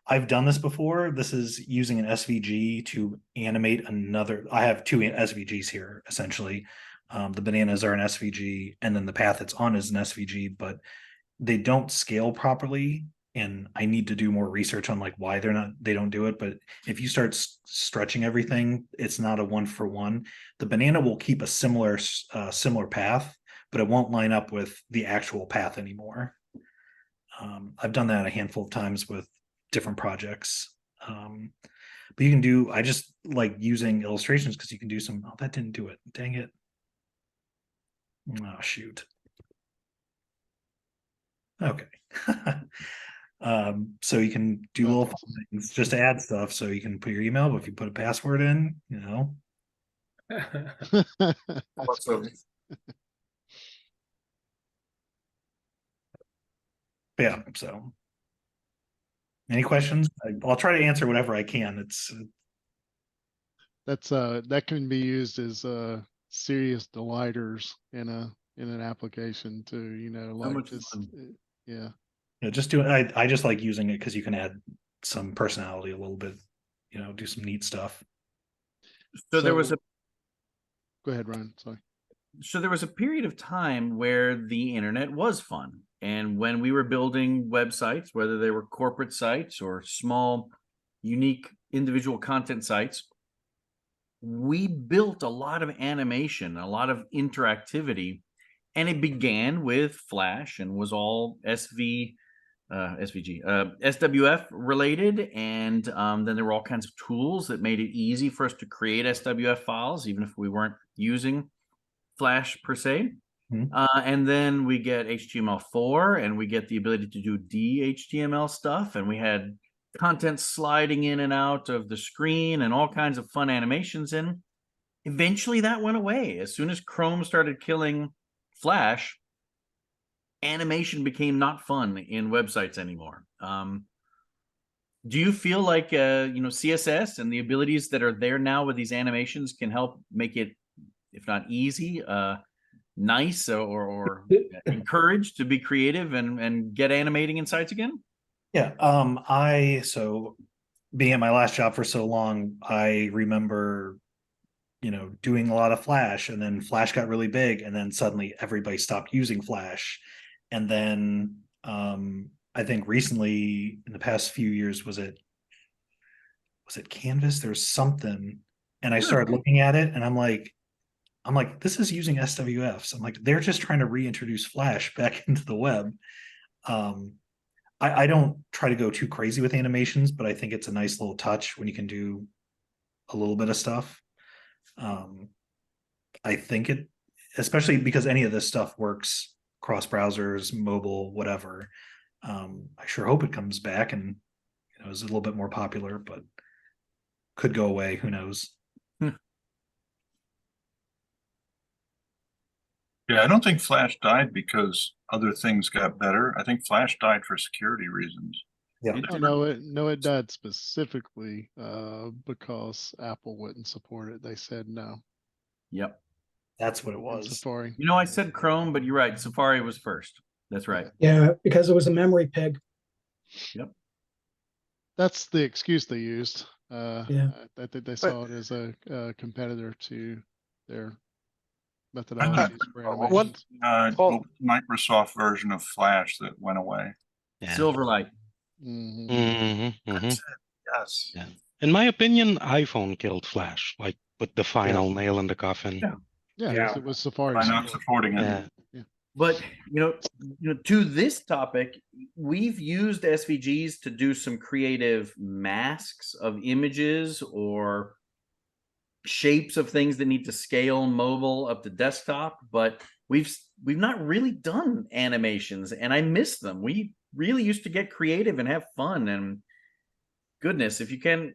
[SPEAKER 2] I've done this before. This is using an SVG to animate another. I have two SVGs here, essentially. The bananas are an SVG, and then the path it's on is an SVG, but they don't scale properly. And I need to do more research on like why they don't do it. But if you start stretching everything, it's not a 1-for-1. The banana will keep a similar path, but it won't line up with the actual path anymore. I've done that a handful of times with different projects. But you can I just like using illustrations because you can do some, that didn't do it. Dang it. Oh, shoot. Okay. So you can do little things just to add stuff. So you can put your email, but if you put a password in, yeah. So any questions? I'll try to answer whatever I can.
[SPEAKER 1] That can be used as serious delighters in an application too, like just yeah.
[SPEAKER 2] Yeah, just do it. I just like using it because you can add some personality a little bit, do some neat stuff.
[SPEAKER 3] So there was
[SPEAKER 1] go ahead, Ryan. Sorry.
[SPEAKER 3] So there was a period of time where the internet was fun. And when we were building websites, whether they were corporate sites or small, unique individual content sites, we built a lot of animation, a lot of interactivity, and it began with Flash and was all SWF related. And then there were all kinds of tools that made it easy for us to create SWF files, even if we weren't using Flash per se. And then we get HTML4 and we get the ability to do DHTML stuff. And we had content sliding in and out of the screen and all kinds of fun animations. And eventually that went away. As soon as Chrome started killing Flash, animation became not fun in websites anymore. Do you feel like CSS and the abilities that are there now with these animations can help make it, if not easy, nice or encouraged to be creative and get animating in sites again?
[SPEAKER 2] Yeah. So being at my last job for so long, I remember doing a lot of Flash, and then Flash got really big, and then suddenly everybody stopped using Flash. And then I think recently in the past few years, was it Canvas? There's something And I started looking at it and I'm like, this is using SWFs. I'm like, they're just trying to reintroduce Flash back into the web. I don't try to go too crazy with animations, but I think it's a nice little touch when you can do a little bit of stuff. I think it, especially because any of this stuff works cross browsers, mobile, whatever. I sure hope it comes back and is a little bit more popular, but could go away. Who knows?
[SPEAKER 5] Yeah, I don't think Flash died because other things got better. I think Flash died for security reasons.
[SPEAKER 2] Yeah.
[SPEAKER 1] No, it died specifically because Apple wouldn't support it. They said no.
[SPEAKER 3] Yep.
[SPEAKER 2] That's what it
[SPEAKER 1] in
[SPEAKER 2] was.
[SPEAKER 1] Safari.
[SPEAKER 3] You know, I said Chrome, but you're right. Safari was first. That's right.
[SPEAKER 8] Yeah, because it was a memory pig.
[SPEAKER 3] Yep.
[SPEAKER 1] That's the excuse they used.
[SPEAKER 8] Yeah.
[SPEAKER 1] I think they saw it as a competitor to their methodologies for animations.
[SPEAKER 5] Microsoft version of Flash that went away.
[SPEAKER 4] Yeah.
[SPEAKER 3] Silverlight.
[SPEAKER 5] That's it. Yes.
[SPEAKER 4] Yeah. In my opinion, iPhone killed Flash, like put the final nail in the coffin.
[SPEAKER 1] Yeah, it was Safari.
[SPEAKER 5] By not supporting it.
[SPEAKER 4] Yeah.
[SPEAKER 3] But to this topic, we've used SVGs to do some creative masks of images or shapes of things that need to scale mobile up to desktop, but we've not really done animations, and I miss them. We really used to get creative and have fun, and goodness, if you can't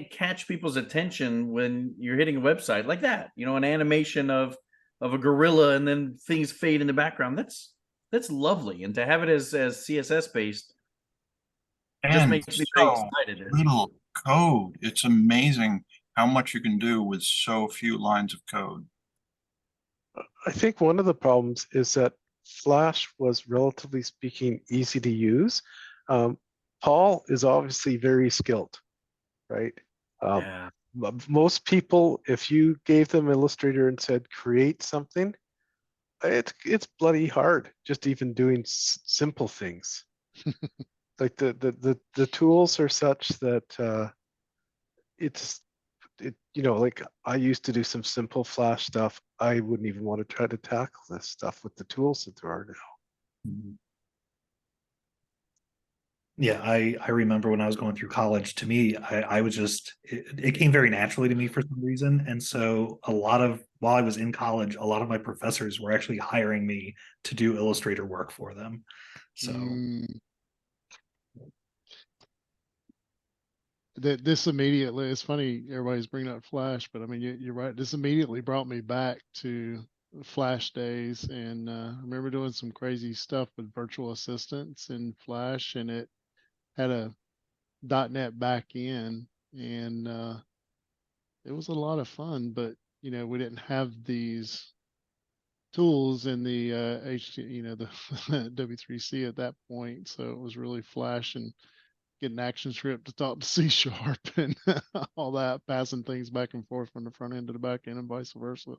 [SPEAKER 3] catch people's attention when you're hitting a website like that, an animation of a gorilla and then things fade in the background, that's lovely. And to have it as CSS based just makes me very excited.
[SPEAKER 5] Little code. It's amazing how much you can do with so few lines of code.
[SPEAKER 7] I think one of the problems is that Flash was, relatively speaking, easy to use. Paul is obviously very skilled, right?
[SPEAKER 3] Yeah.
[SPEAKER 7] Most people, if you gave them Illustrator and said create something, it's bloody hard just even doing simple things. Like the tools are such that like I used to do some simple Flash stuff. I wouldn't even want to try to tackle this stuff with the tools that there are now.
[SPEAKER 2] Yeah, I remember when I was going through college, to me, I was just, it came very naturally to me for some reason. And so while I was in college, a lot of my professors were actually hiring me to do Illustrator work for them. So
[SPEAKER 1] this immediately, it's funny everybody's bringing up Flash, but I mean, you're right. This immediately brought me back to Flash days, and I remember doing some crazy stuff with virtual assistants in Flash, and it had a .NET back end, and it was a lot of fun, but we didn't have these tools in the the W3C at that point, so it was really Flash and getting ActionScript to talk to C# and all that, passing things back and forth from the front end to the back end and vice versa.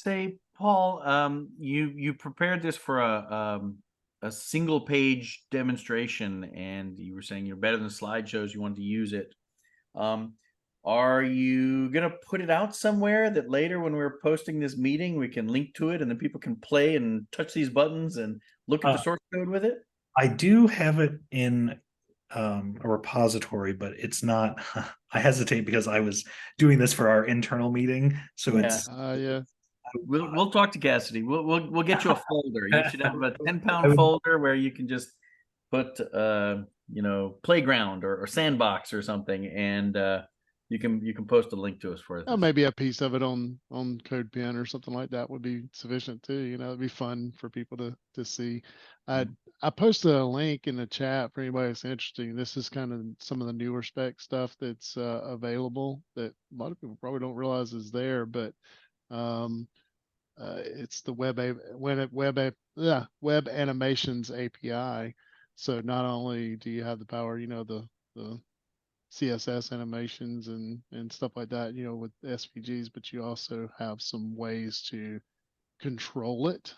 [SPEAKER 3] Say, Paul, you prepared this for a single page demonstration, and you were saying you're better than slideshows. You wanted to use it. Are you gonna put it out somewhere that later, when we're posting this meeting, we can link to it and then people can play and touch these buttons and look at the source code with it?
[SPEAKER 2] I do have it in a repository, but it's not. I hesitate because I was doing this for our internal meeting, so it's.
[SPEAKER 1] Yeah.
[SPEAKER 3] We'll talk to Cassidy. We'll get you a folder. You should have a 10-pound folder where you can just put playground or sandbox or something, and you can post a link to us for it.
[SPEAKER 1] Maybe a piece of it on CodePen or something like that would be sufficient too. It'd be fun for people to see. I posted a link in the chat for anybody that's interested. This is kind of some of the newer spec stuff that's available that a lot of people probably don't realize is there, but it's the web animations API. So not only do you have the power, the CSS animations and stuff like that, with SVGs, but you also have some ways to control it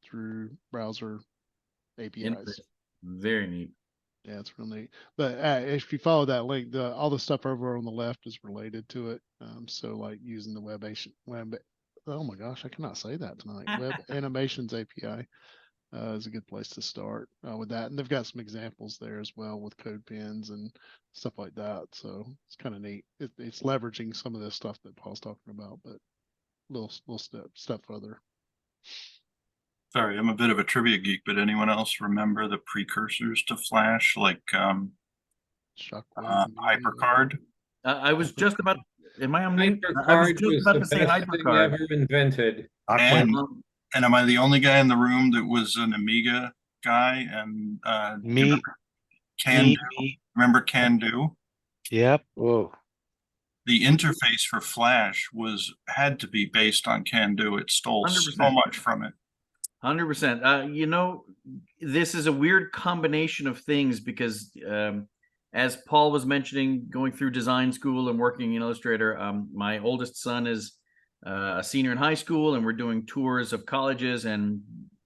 [SPEAKER 1] through browser APIs.
[SPEAKER 3] Very neat.
[SPEAKER 1] Yeah, it's real neat. But if you follow that link, all the stuff over on the left is related to it. So like using the oh my gosh, I cannot say that tonight. Web Animations API is a good place to start with that. And they've got some examples there as well with code pins and stuff like that. So it's kind of neat. It's leveraging some of this stuff that Paul's talking about, but little step further.
[SPEAKER 5] Sorry, I'm a bit of a trivia geek, but anyone else remember the precursors to Flash, like HyperCard?
[SPEAKER 3] I was just about. Am I on mute? I was
[SPEAKER 6] HyperCard
[SPEAKER 3] just
[SPEAKER 6] was
[SPEAKER 3] about
[SPEAKER 6] the
[SPEAKER 3] to say
[SPEAKER 6] best thing
[SPEAKER 3] HyperCard.
[SPEAKER 6] ever invented.
[SPEAKER 5] And am I the only guy in the room that was an Amiga guy? And
[SPEAKER 4] Me,
[SPEAKER 5] remember Can Do?
[SPEAKER 4] Yep.
[SPEAKER 7] Whoa.
[SPEAKER 5] The interface for Flash had to be based on Can Do. It stole
[SPEAKER 3] 100%.
[SPEAKER 5] so much from it.
[SPEAKER 3] 100%. You know, this is a weird combination of things because, as Paul was mentioning, going through design school and working in Illustrator, my oldest son is a senior in high school, and we're doing tours of colleges. And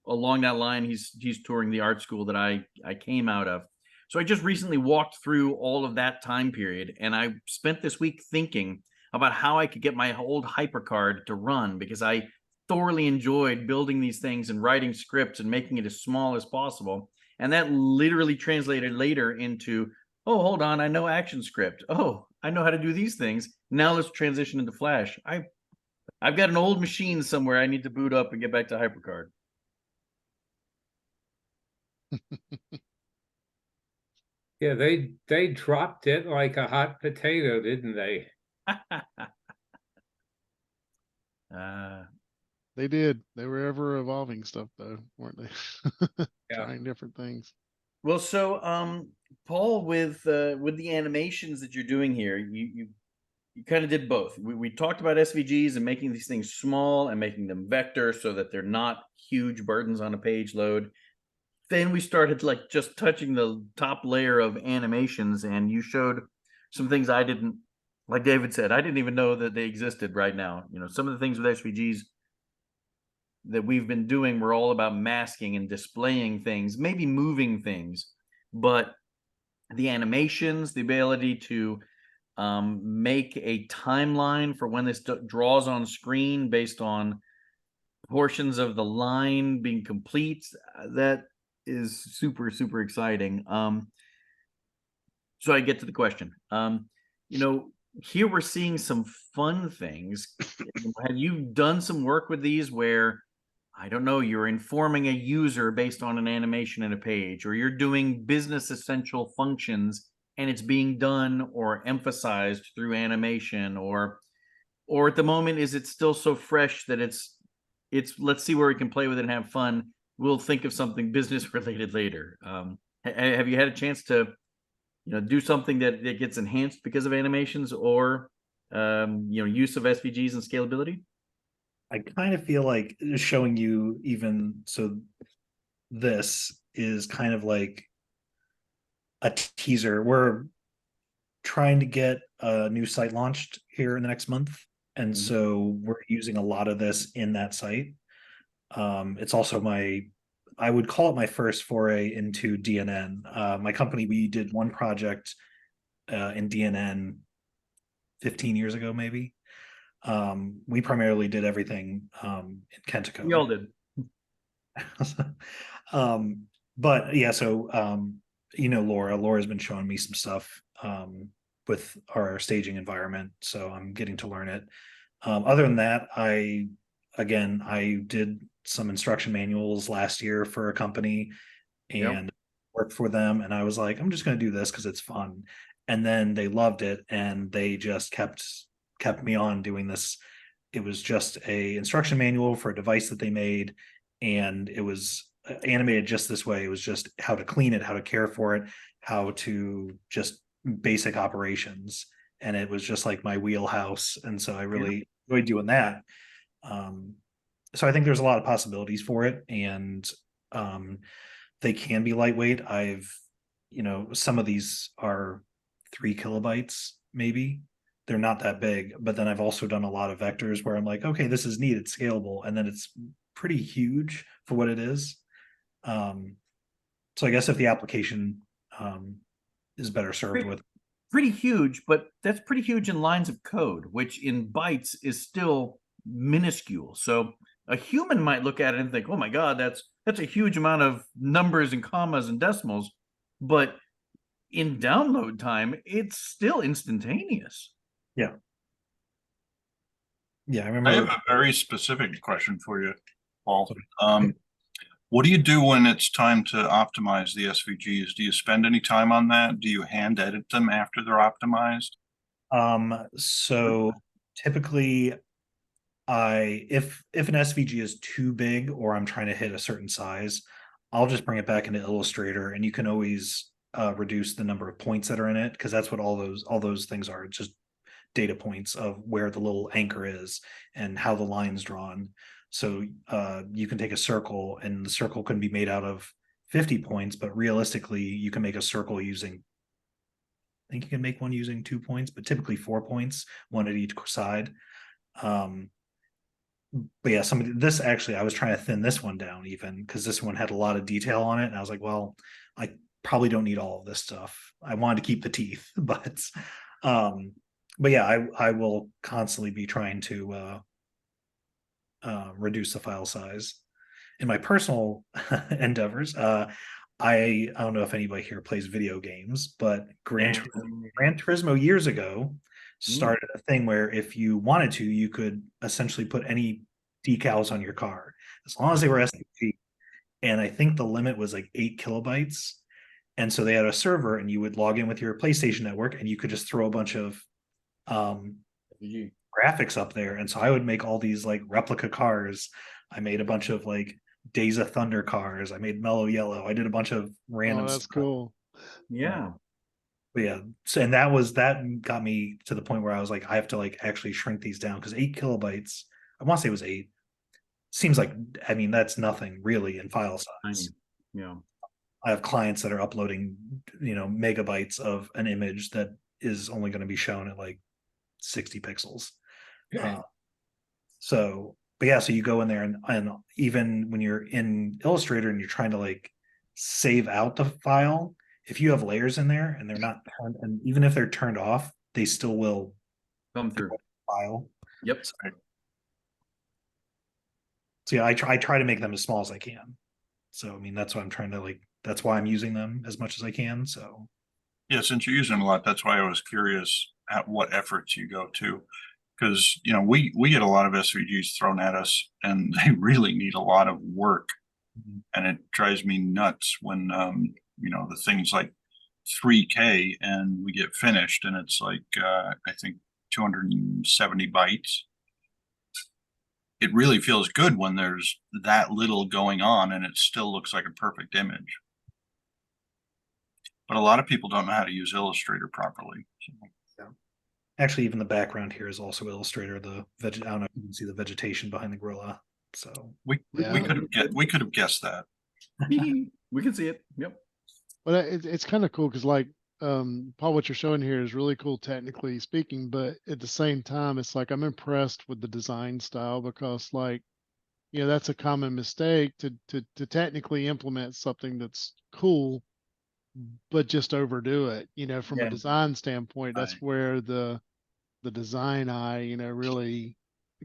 [SPEAKER 3] along that line, he's touring the art school that I came out of. So I just recently walked through all of that time period, and I spent this week thinking about how I could get my old HyperCard to run, because I thoroughly enjoyed building these things and writing scripts and making it as small as possible. And that literally translated later into, oh, hold on, I know ActionScript. Oh, I know how to do these things. Now let's transition into Flash. I've got an old machine somewhere I need to boot up and get back to HyperCard.
[SPEAKER 6] Yeah, they dropped it like a hot potato, didn't they?
[SPEAKER 1] They did. They were ever evolving stuff though, weren't they?
[SPEAKER 6] Yeah.
[SPEAKER 1] Trying different things.
[SPEAKER 3] Well, so Paul, with the animations that you're doing here, you kind of did both. We talked about SVGs and making these things small and making them vector so that they're not huge burdens on a page load. Then we started like just touching the top layer of animations, and you showed some things I didn't, like David said, I didn't even know that they existed right now. You know, some of the things with SVGs that we've been doing were all about masking and displaying things, maybe moving things, but the animations, the ability to make a timeline for when this draws on screen based on portions of the line being complete, that is super, super exciting. So I get to the question. You know, here we're seeing some fun things. Have you done some work with these where, I don't know, you're informing a user based on an animation in a page, or you're doing business essential functions and it's being done or emphasized through animation, or at the moment, is it still so fresh that it's let's see where we can play with it and have fun. We'll think of something business related later. Have you had a chance to, you know, do something that gets enhanced because of animations, or you know, use of SVGs and scalability?
[SPEAKER 2] I kind of feel like showing you, even so, this is kind of like a teaser. We're trying to get a new site launched here in the next month, and so we're using a lot of this in that site. It's also I would call it my first foray into DNN. My company, we did one project in DNN 15 years ago, maybe. We primarily did everything in Kentico.
[SPEAKER 3] We all did.
[SPEAKER 2] But yeah, so you know, Laura's been showing me some stuff with our staging environment, so I'm getting to learn it. Other than that, I did some instruction manuals last year for a company and worked for them, and I was like, I'm just going to do this because it's fun. And then they loved it, and they just kept me on doing this. It was just a instruction manual for a device that they made, and it was animated just this way. It was just how to clean it, how to care for it, how to just basic operations, and it was just like my wheelhouse. And so I really enjoyed doing that. So I think there's a lot of possibilities for it, and they can be lightweight. You know, some of these are 3 kilobytes, maybe. They're not that big, but then I've also done a lot of vectors where I'm like, okay, this is neat, it's scalable, and then it's pretty huge for what it is. So I guess if the application is better served with.
[SPEAKER 3] Pretty huge, but that's pretty huge in lines of code, which in bytes is still minuscule. So a human might look at it and think, "Oh my God, that's a huge amount of numbers and commas and decimals," but in download time, it's still instantaneous.
[SPEAKER 2] Yeah. Yeah, I
[SPEAKER 5] I
[SPEAKER 2] remember.
[SPEAKER 5] have a very specific question for you, Paul. What do you do when it's time to optimize the SVGs? Do you spend any time on that? Do you hand edit them after they're optimized?
[SPEAKER 2] So typically if an SVG is too big or I'm trying to hit a certain size, I'll just bring it back into Illustrator, and you can always reduce the number of points that are in it, because that's what all those things are. It's just data points of where the little anchor is and how the line's drawn. So you can take a circle, and the circle can be made out of 50 points, but realistically you can make a circle using, I think you can make one using 2 points, but typically 4 points, one at each side. But yeah, this actually, I was trying to thin this one down even, because this one had a lot of detail on it, and I was like, well, I probably don't need all of this stuff. I wanted to keep the teeth, but yeah, I will constantly be trying to reduce the file size. In my personal endeavors, I don't know if anybody here plays video games, but Gran Turismo years ago started a thing where if you wanted to, you could essentially put any decals on your car as long as they were SVG. And I think the limit was like 8 kilobytes. And so they had a server, and you would log in with your PlayStation network, and you could just throw a bunch of graphics up there. And so I would make all these like replica cars. I made a bunch of like Days of Thunder cars. I made Mellow Yellow. I did a bunch of random
[SPEAKER 1] that's
[SPEAKER 2] stuff.
[SPEAKER 1] cool.
[SPEAKER 3] Yeah.
[SPEAKER 2] But yeah, so, and that got me to the point where I was like, I have to like actually shrink these down, because 8 kilobytes, I want to say it was 8. Seems like, I mean, that's nothing really in file size.
[SPEAKER 3] Yeah.
[SPEAKER 2] I have clients that are uploading, megabytes of an image that is only going to be shown at like 60 pixels. But yeah, so you go in there, and even when you're in Illustrator and you're trying to like save out the file, if you have layers in there and they're not turned, and even if they're turned off, they still will
[SPEAKER 3] come through
[SPEAKER 2] the file.
[SPEAKER 3] Yep.
[SPEAKER 2] So yeah, I try to make them as small as I can. So I mean, that's why I'm trying to that's why I'm using them as much as I can. So
[SPEAKER 5] yeah, since you're using them a lot, that's why I was curious at what efforts you go to, because we get a lot of SVGs thrown at us, and they really need a lot of work, and it drives me nuts when the thing's like 3K and we get finished and it's like I think 270 bytes. It really feels good when there's that little going on and it still looks like a perfect image. But a lot of people don't know how to use Illustrator properly.
[SPEAKER 2] Yeah. Actually, even the background here is also Illustrator. I don't know if you can see the vegetation behind the gorilla. So
[SPEAKER 5] we could have guessed that.
[SPEAKER 3] We can see it. Yep.
[SPEAKER 1] But it's kind of cool because, like, Paul, what you're showing here is really cool technically speaking, but at the same time, it's like I'm impressed with the design style, because, like, that's a common mistake to technically implement something that's cool, but just overdo it. From a design standpoint, that's where the design eye, really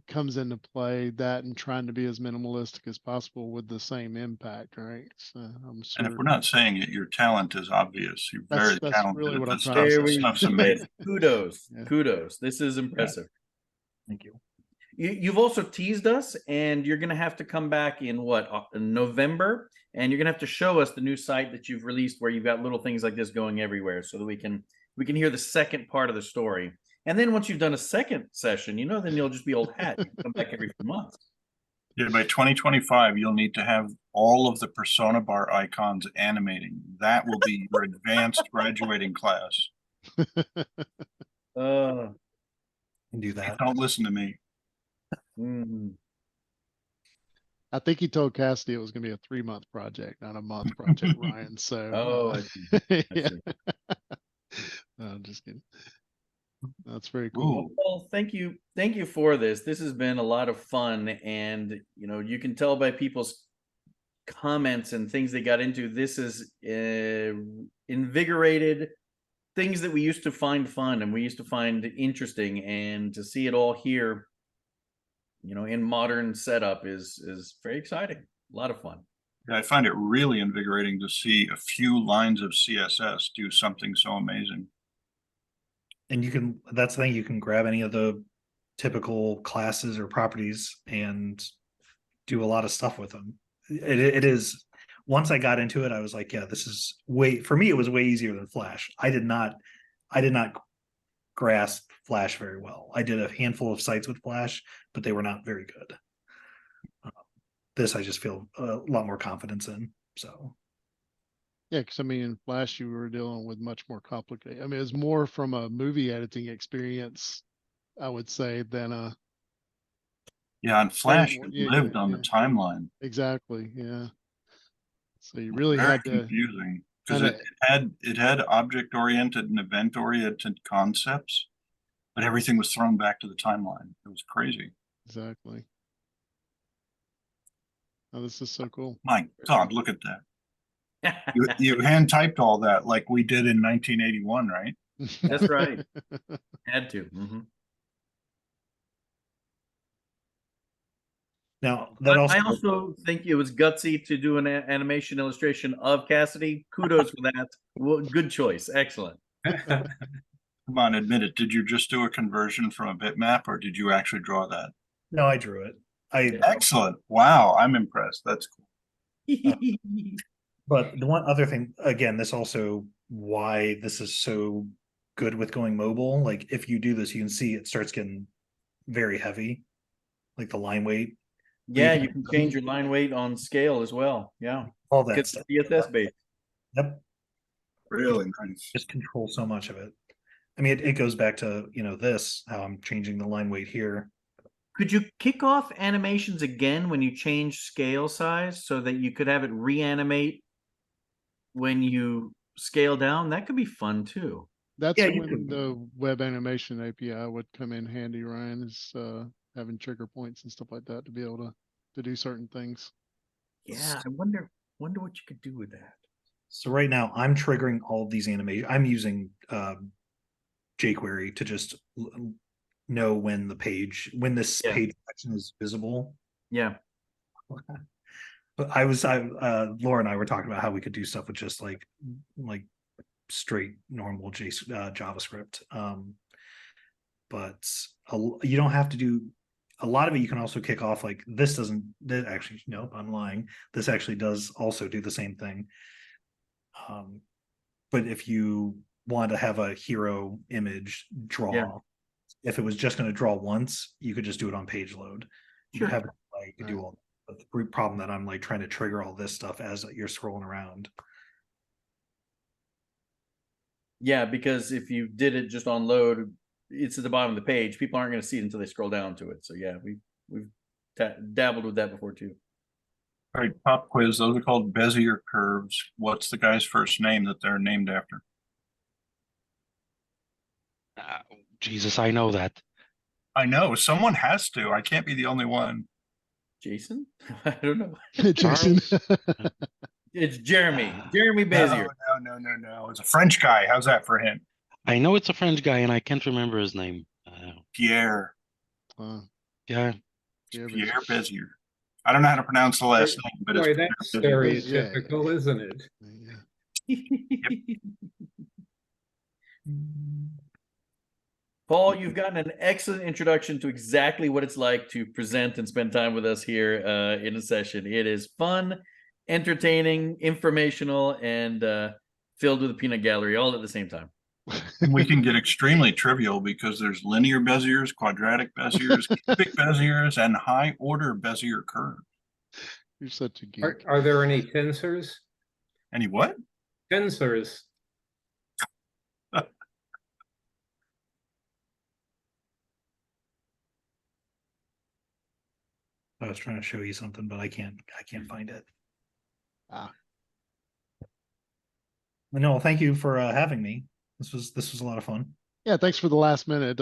[SPEAKER 1] comes into play, that and trying to be as minimalistic as possible with the same impact, right? So I'm sure.
[SPEAKER 5] And if we're not saying it, your talent is obvious. You're very talented.
[SPEAKER 1] Really what I'm
[SPEAKER 5] stuff.
[SPEAKER 1] trying to say.
[SPEAKER 5] Stuff's amazing.
[SPEAKER 3] Kudos. This is impressive.
[SPEAKER 2] Thank you.
[SPEAKER 3] You've also teased us, and you're going to have to come back in November, and you're going to have to show us the new site that you've released, where you've got little things like this going everywhere, so that we can hear the second part of the story. And then once you've done a second session, then you'll just be old hat. You can come back every few months.
[SPEAKER 5] Yeah, by 2025, you'll need to have all of the persona bar icons animating. That will be your advanced graduating class.
[SPEAKER 2] Can do that.
[SPEAKER 5] Don't listen to me.
[SPEAKER 1] I think he told Cassidy it was going to be a 3-month project, not a month project, Ryan. So, yeah. No, I'm just kidding. That's very cool.
[SPEAKER 3] Well, thank you for this. This has been a lot of fun, and you can tell by people's comments and things they got into. This is invigorated, things that we used to find fun and we used to find interesting, and to see it all here, in modern setup is very exciting. A lot of fun.
[SPEAKER 5] I find it really invigorating to see a few lines of CSS do something so amazing.
[SPEAKER 2] And that's the thing, you can grab any of the typical classes or properties and do a lot of stuff with them. It is, once I got into it, I was like, yeah, this is for me, it was way easier than Flash. I did not grasp Flash very well. I did a handful of sites with Flash, but they were not very good. This I just feel a lot more confidence in. So
[SPEAKER 1] Yeah, because I mean, in Flash, you were dealing with much more complicated. I mean, it's more from a movie editing experience, I would say, than a.
[SPEAKER 5] Yeah, on Flash,
[SPEAKER 1] Well,
[SPEAKER 5] it
[SPEAKER 1] yeah,
[SPEAKER 5] lived on the timeline.
[SPEAKER 1] Exactly. Yeah. So you really
[SPEAKER 5] Very
[SPEAKER 1] had to.
[SPEAKER 5] confusing because
[SPEAKER 1] kinda-
[SPEAKER 5] it had object-oriented and event-oriented concepts, but everything was thrown back to the timeline. It was crazy.
[SPEAKER 1] Exactly. Oh, this is so cool.
[SPEAKER 5] My God, look at that. You hand typed all that like we did in 1981, right?
[SPEAKER 3] That's right. Had to.
[SPEAKER 2] now that
[SPEAKER 3] I also think it was gutsy to do an animation illustration of Cassidy. Kudos for that. Well, good choice. Excellent.
[SPEAKER 5] Come on, admit it. Did you just do a conversion from a bitmap or did you actually draw that?
[SPEAKER 2] No, I drew it.
[SPEAKER 5] Excellent. Wow, I'm impressed. That's cool.
[SPEAKER 2] But the one other thing, again, this also why this is so good with going mobile. Like if you do this, you can see it starts getting very heavy, like the line weight.
[SPEAKER 3] Yeah, you can change your line weight on scale as well. Yeah.
[SPEAKER 2] All that
[SPEAKER 3] It's
[SPEAKER 2] stuff.
[SPEAKER 3] CSS based.
[SPEAKER 2] Yep.
[SPEAKER 5] Really nice.
[SPEAKER 2] Just control so much of it. I mean, it goes back to, this, how I'm changing the line weight here.
[SPEAKER 3] Could you kick off animations again when you change scale size so that you could have it reanimate when you scale down? That could be fun too.
[SPEAKER 1] That's
[SPEAKER 2] Yeah,
[SPEAKER 1] when the web animation API would come in handy, Ryan, is having trigger points and stuff like that to be able to do certain things.
[SPEAKER 3] Yeah, I wonder what you could do with that.
[SPEAKER 2] So right now I'm triggering all of these animations. I'm using jQuery to just know when this page section is visible.
[SPEAKER 3] Yeah.
[SPEAKER 2] But Laura and I were talking about how we could do stuff with just like straight normal JavaScript. But you don't have to do a lot of it. You can also kick off like this actually, nope, I'm lying. This actually does also do the same thing. But if you want to have a hero image draw, if it was just going to draw once, you could just do it on page load. You could have it you could do all. But the root problem that I'm like trying to trigger all this stuff as you're scrolling around.
[SPEAKER 3] Yeah, because if you did it just on load, it's at the bottom of the page. People aren't going to see it until they scroll down to it. So yeah, we've dabbled with that before too.
[SPEAKER 5] All right, pop quiz. Those are called Bezier curves. What's the guy's first name that they're named after?
[SPEAKER 4] Jesus, I know that.
[SPEAKER 5] I know someone has to. I can't be the only one.
[SPEAKER 3] Jason? I don't know.
[SPEAKER 1] Jason.
[SPEAKER 3] It's Jeremy. Jeremy Bezier.
[SPEAKER 5] No. It's a French guy. How's that for him?
[SPEAKER 4] I know it's a French guy, and I can't remember his name.
[SPEAKER 5] Pierre.
[SPEAKER 4] Yeah.
[SPEAKER 5] Pierre Bezier. I don't know how to pronounce the last name, but
[SPEAKER 6] Boy,
[SPEAKER 5] it's
[SPEAKER 6] that's
[SPEAKER 5] Bezier.
[SPEAKER 6] stereotypical, isn't it?
[SPEAKER 3] Paul, you've gotten an excellent introduction to exactly what it's like to present and spend time with us here in a session. It is fun, entertaining, informational, and filled with a peanut gallery all at the same time.
[SPEAKER 5] We can get extremely trivial because there's linear Beziers, quadratic Beziers, cubic Beziers, and high order Bezier curves.
[SPEAKER 1] You're such a geek.
[SPEAKER 6] Are there any tensors?
[SPEAKER 5] Any what?
[SPEAKER 6] Tensors.
[SPEAKER 2] I was trying to show you something, but I can't find it. No, thank you for having me. This was a lot of fun.
[SPEAKER 1] Yeah, thanks for the last minute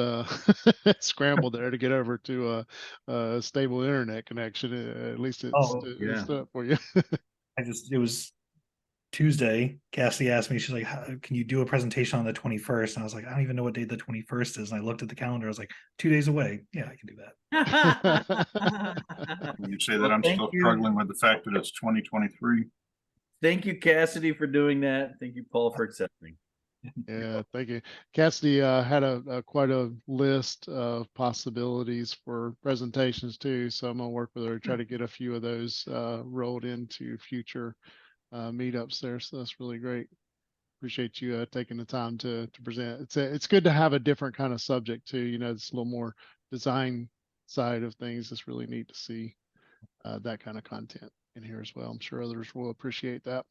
[SPEAKER 1] scramble there to get over to a stable internet connection. At least it's stood up for you.
[SPEAKER 2] It was Tuesday, Cassie asked me, she's like, can you do a presentation on the 21st? And I was like, I don't even know what day the 21st is. And I looked at the calendar. I was like, 2 days away. Yeah, I can do that.
[SPEAKER 5] You say that
[SPEAKER 3] Well,
[SPEAKER 5] I'm
[SPEAKER 3] thank
[SPEAKER 5] still
[SPEAKER 3] you.
[SPEAKER 5] struggling with the fact that it's 2023.
[SPEAKER 3] Thank you, Cassidy, for doing that. Thank you, Paul, for accepting.
[SPEAKER 1] Yeah, thank you. Cassidy had quite a list of possibilities for presentations too, so I'm gonna work with her to try to get a few of those rolled into future meetups there. So that's really great. Appreciate you taking the time to present. It's good to have a different kind of subject too. You know, it's a little more design side of things. It's really neat to see that kind of content in here as well. I'm sure others will appreciate that.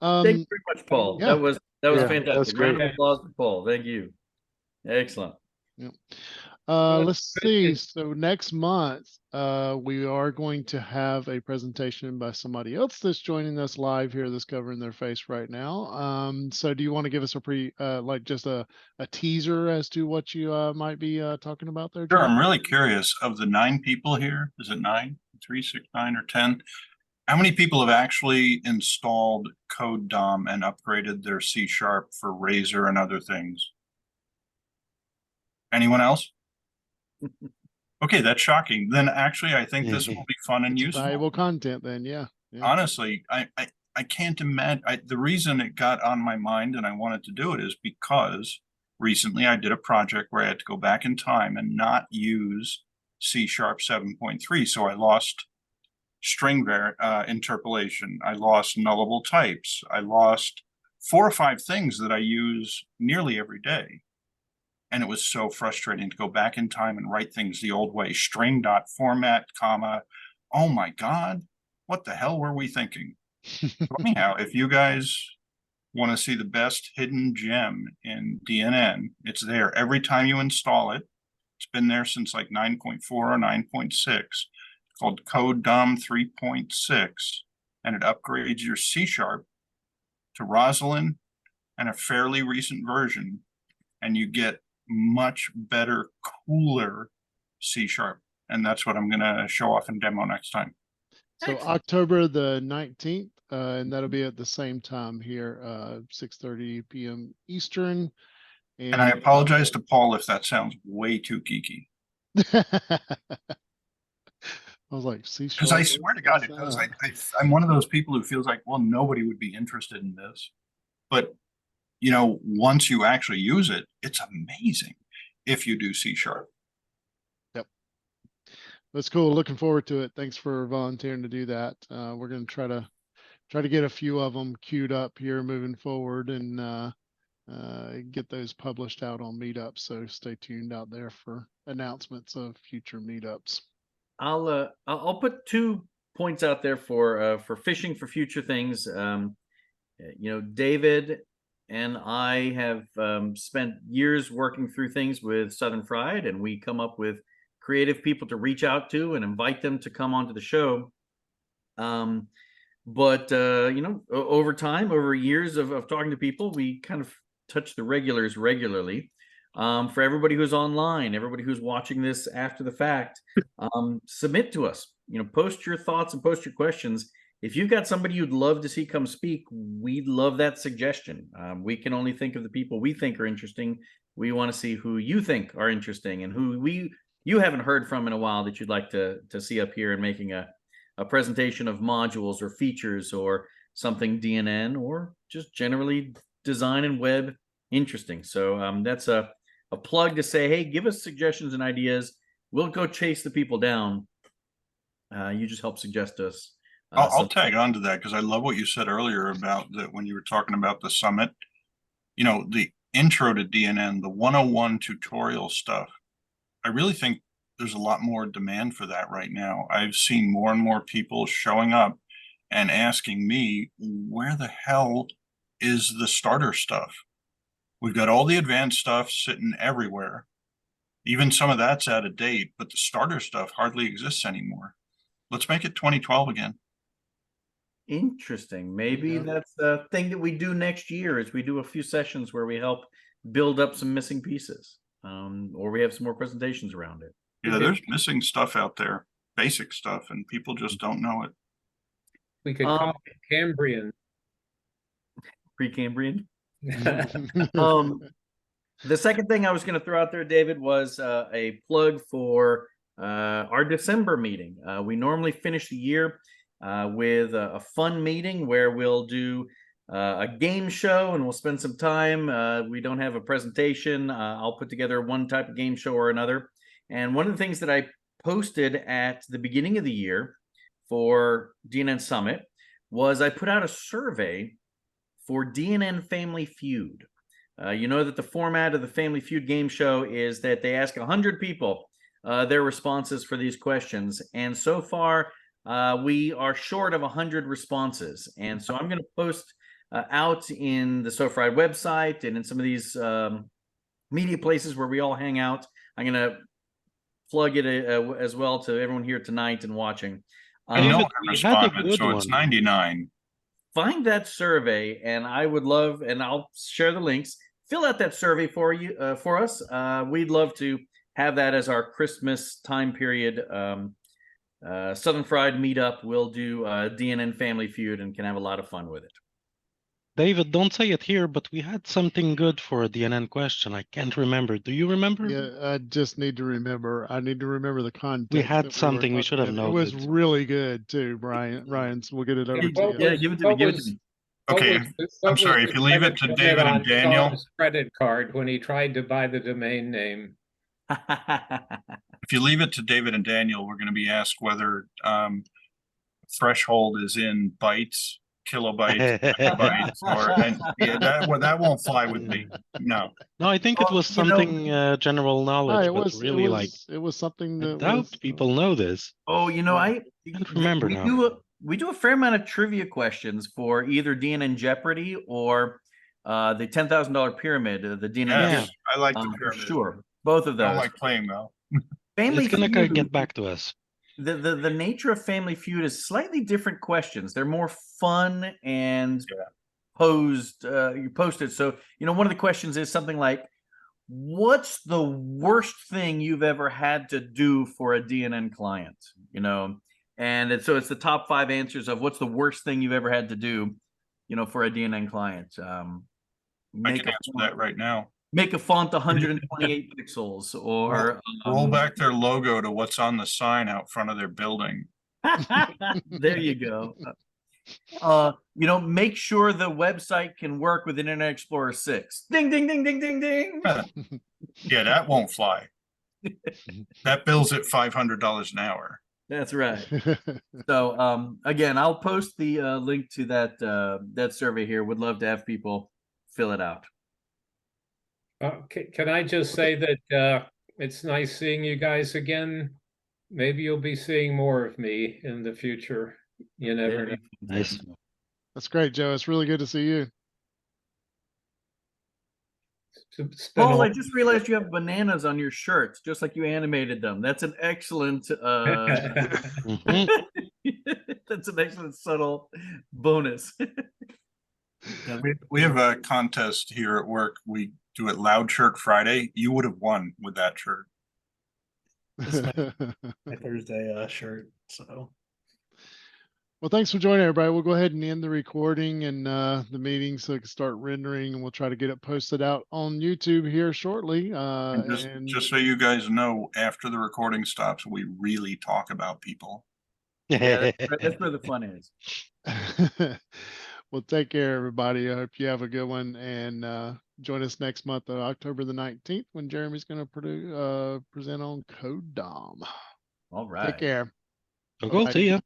[SPEAKER 3] Thank you very much, Paul.
[SPEAKER 1] Yeah.
[SPEAKER 3] That was
[SPEAKER 7] Yeah,
[SPEAKER 3] fantastic.
[SPEAKER 7] that's great.
[SPEAKER 3] Round of applause for Paul. Thank you. Excellent.
[SPEAKER 1] Yeah. Let's see. So next month, we are going to have a presentation by somebody else that's joining us live here that's covering their face right now. So do you want to give us a like just a teaser as to what you might be talking about there,
[SPEAKER 5] Sure,
[SPEAKER 1] Jim?
[SPEAKER 5] I'm really curious. Of the 9 people here, is it 9, 3, 6, 9, or 10? How many people have actually installed Code DOM and upgraded their C# for Razor and other things? Anyone else? Okay, that's shocking. Then actually, I think this will be fun and
[SPEAKER 1] It's
[SPEAKER 5] useful.
[SPEAKER 1] valuable content then, yeah.
[SPEAKER 5] Honestly, I can't imagine. The reason it got on my mind and I wanted to do it is because recently I did a project where I had to go back in time and not use C# 7.3. So I lost string interpolation. I lost nullable types. I lost 4 or 5 things that I use nearly every day. And it was so frustrating to go back in time and write things the old way. String dot format, comma. Oh my God, what the hell were we thinking? So anyhow, if you guys want to see the best hidden gem in DNN, it's there every time you install it. It's been there since like 9.4 or 9.6. It's called Code DOM 3.6, and it upgrades your C# to Roslyn and a fairly recent version, and you get much better, cooler C#. And that's what I'm going to show off and demo next time.
[SPEAKER 1] So
[SPEAKER 3] Excellent.
[SPEAKER 1] October the 19th, and that'll be at the same time here, 6:30 p.m. Eastern.
[SPEAKER 5] And I apologize to Paul if that sounds way too geeky.
[SPEAKER 1] I was like, C#.
[SPEAKER 5] Because I swear to God, it does. I'm one of those people who feels like, well, nobody would be interested in this. But, you know, once you actually use it, it's amazing if you do C#.
[SPEAKER 1] Yep. That's cool. Looking forward to it. Thanks for volunteering to do that. We're going to try to get a few of them queued up here moving forward and get those published out on meetups. So stay tuned out there for announcements of future meetups.
[SPEAKER 3] I'll put 2 points out there for fishing for future things. You know, David and I have spent years working through things with Southern Fried, and we come up with creative people to reach out to and invite them to come onto the show. But you know, over time, over years of talking to people, we kind of touch the regulars regularly. For everybody who's online, everybody who's watching this after the fact, submit to us. You know, post your thoughts and post your questions. If you've got somebody you'd love to see come speak, we'd love that suggestion. We can only think of the people we think are interesting. We want to see who you think are interesting and who you haven't heard from in a while that you'd like to see up here and making a presentation of modules or features or something DNN or just generally design and web interesting. So that's a plug to say, hey, give us suggestions and ideas. We'll go chase the people down. You just help suggest us.
[SPEAKER 5] I'll tag on to that because I love what you said earlier about that when you were talking about the summit. You know, the intro to DNN, the 101 tutorial stuff. I really think there's a lot more demand for that right now. I've seen more and more people showing up and asking me, where the hell is the starter stuff? We've got all the advanced stuff sitting everywhere. Even some of that's out of date, but the starter stuff hardly exists anymore. Let's make it 2012 again.
[SPEAKER 3] Interesting. Maybe
[SPEAKER 1] Yeah.
[SPEAKER 3] that's the thing that we do next year is we do a few sessions where we help build up some missing pieces. Or we have some more presentations around it.
[SPEAKER 5] Yeah, there's missing stuff out there, basic stuff, and people just don't know it.
[SPEAKER 6] We could call it Cambrian.
[SPEAKER 3] Precambrian. The second thing I was going to throw out there, David, was a plug for our December meeting. We normally finish the year with a fun meeting where we'll do a game show and we'll spend some time. We don't have a presentation. I'll put together one type of game show or another. And one of the things that I posted at the beginning of the year for DNN Summit was I put out a survey for DNN Family Feud. You know that the format of the Family Feud game show is that they ask 100 people their responses for these questions. And so far, we are short of 100 responses. And so I'm going to post out in the So Fried website and in some of these media places where we all hang out. I'm going to plug it as well to everyone here tonight and watching.
[SPEAKER 5] I know I
[SPEAKER 4] we had a
[SPEAKER 5] responded,
[SPEAKER 4] good
[SPEAKER 5] so it's
[SPEAKER 4] one.
[SPEAKER 5] 99.
[SPEAKER 3] Find that survey, and I would love, and I'll share the links. Fill out that survey for you, for us. We'd love to have that as our Christmas time period. Southern Fried meetup. We'll do DNN Family Feud and can have a lot of fun with it.
[SPEAKER 4] David, don't say it here, but we had something good for a DNN question. I can't remember. Do you remember?
[SPEAKER 1] Yeah, I just need to remember. I need to remember the context.
[SPEAKER 4] We had
[SPEAKER 1] that
[SPEAKER 4] something we
[SPEAKER 1] were
[SPEAKER 4] should have
[SPEAKER 1] talking about. It was
[SPEAKER 4] noted.
[SPEAKER 1] really good too, Brian. Ryan, so we'll get it over to you.
[SPEAKER 3] Yeah, give it to me. Give it to me.
[SPEAKER 5] Okay, I'm sorry, if you leave it to David and Daniel.
[SPEAKER 6] His credit card when he tried to buy the domain name.
[SPEAKER 5] If you leave it to David and Daniel, we're going to be asked whether threshold is in bytes, kilobytes, megabytes, or and yeah, that won't fly with me. No.
[SPEAKER 4] No, I think it was something general knowledge,
[SPEAKER 1] it
[SPEAKER 4] but
[SPEAKER 1] was
[SPEAKER 4] really
[SPEAKER 1] it was something
[SPEAKER 4] I
[SPEAKER 1] that
[SPEAKER 4] doubt
[SPEAKER 1] was,
[SPEAKER 4] people know this.
[SPEAKER 3] Oh, you know, I
[SPEAKER 4] can't remember
[SPEAKER 3] we
[SPEAKER 4] now.
[SPEAKER 3] we do a fair amount of trivia questions for either DNN Jeopardy or the $10,000 pyramid, the DNN.
[SPEAKER 4] Yeah.
[SPEAKER 5] I like the
[SPEAKER 3] for
[SPEAKER 5] pyramid.
[SPEAKER 3] sure. Both of
[SPEAKER 5] I
[SPEAKER 3] those.
[SPEAKER 5] don't like playing though.
[SPEAKER 3] Family
[SPEAKER 4] It's gonna
[SPEAKER 3] Feud,
[SPEAKER 4] get back to us.
[SPEAKER 3] the nature of Family Feud is slightly different questions. They're more fun and posted. So, you know, one of the questions is something like, what's the worst thing you've ever had to do for a DNN client? You know, and so it's the top 5 answers of what's the worst thing you've ever had to do, you know, for a DNN client.
[SPEAKER 5] I can answer that right now.
[SPEAKER 3] Make a font 128 pixels, or
[SPEAKER 5] Roll back their logo to what's on the sign out front of their building.
[SPEAKER 3] there you go. You know, make sure the website can work with Internet Explorer 6. Ding, ding, ding, ding, ding, ding.
[SPEAKER 5] Yeah, that won't fly. That bills at $500 an hour.
[SPEAKER 3] That's right. So, again, I'll post the link to that survey here. Would love to have people fill it out.
[SPEAKER 6] Can I just say that it's nice seeing you guys again. Maybe you'll be seeing more of me in the future. You never know.
[SPEAKER 4] Nice.
[SPEAKER 1] That's great, Joe. It's really good to see you.
[SPEAKER 3] Paul, I just realized you have bananas on your shirts, just like you animated them. That's an excellent
[SPEAKER 4] Mhm.
[SPEAKER 3] that's an excellent subtle bonus.
[SPEAKER 5] Yeah, we have a contest here at work. We do it Loud Shirt Friday. You would have won with that shirt.
[SPEAKER 2] My Thursday shirt. So
[SPEAKER 1] Well, thanks for joining, everybody. We'll go ahead and end the recording and the meeting so it can start rendering, and we'll try to get it posted out on YouTube here shortly.
[SPEAKER 5] And just so you guys know, after the recording stops, we really talk about people.
[SPEAKER 3] Yeah, that's where the fun is.
[SPEAKER 1] Well, take care, everybody. I hope you have a good one, and join us next month, October the 19th, when Jeremy's going to present on Code DOM.
[SPEAKER 3] All right.
[SPEAKER 1] Take care.
[SPEAKER 4] Go, see ya.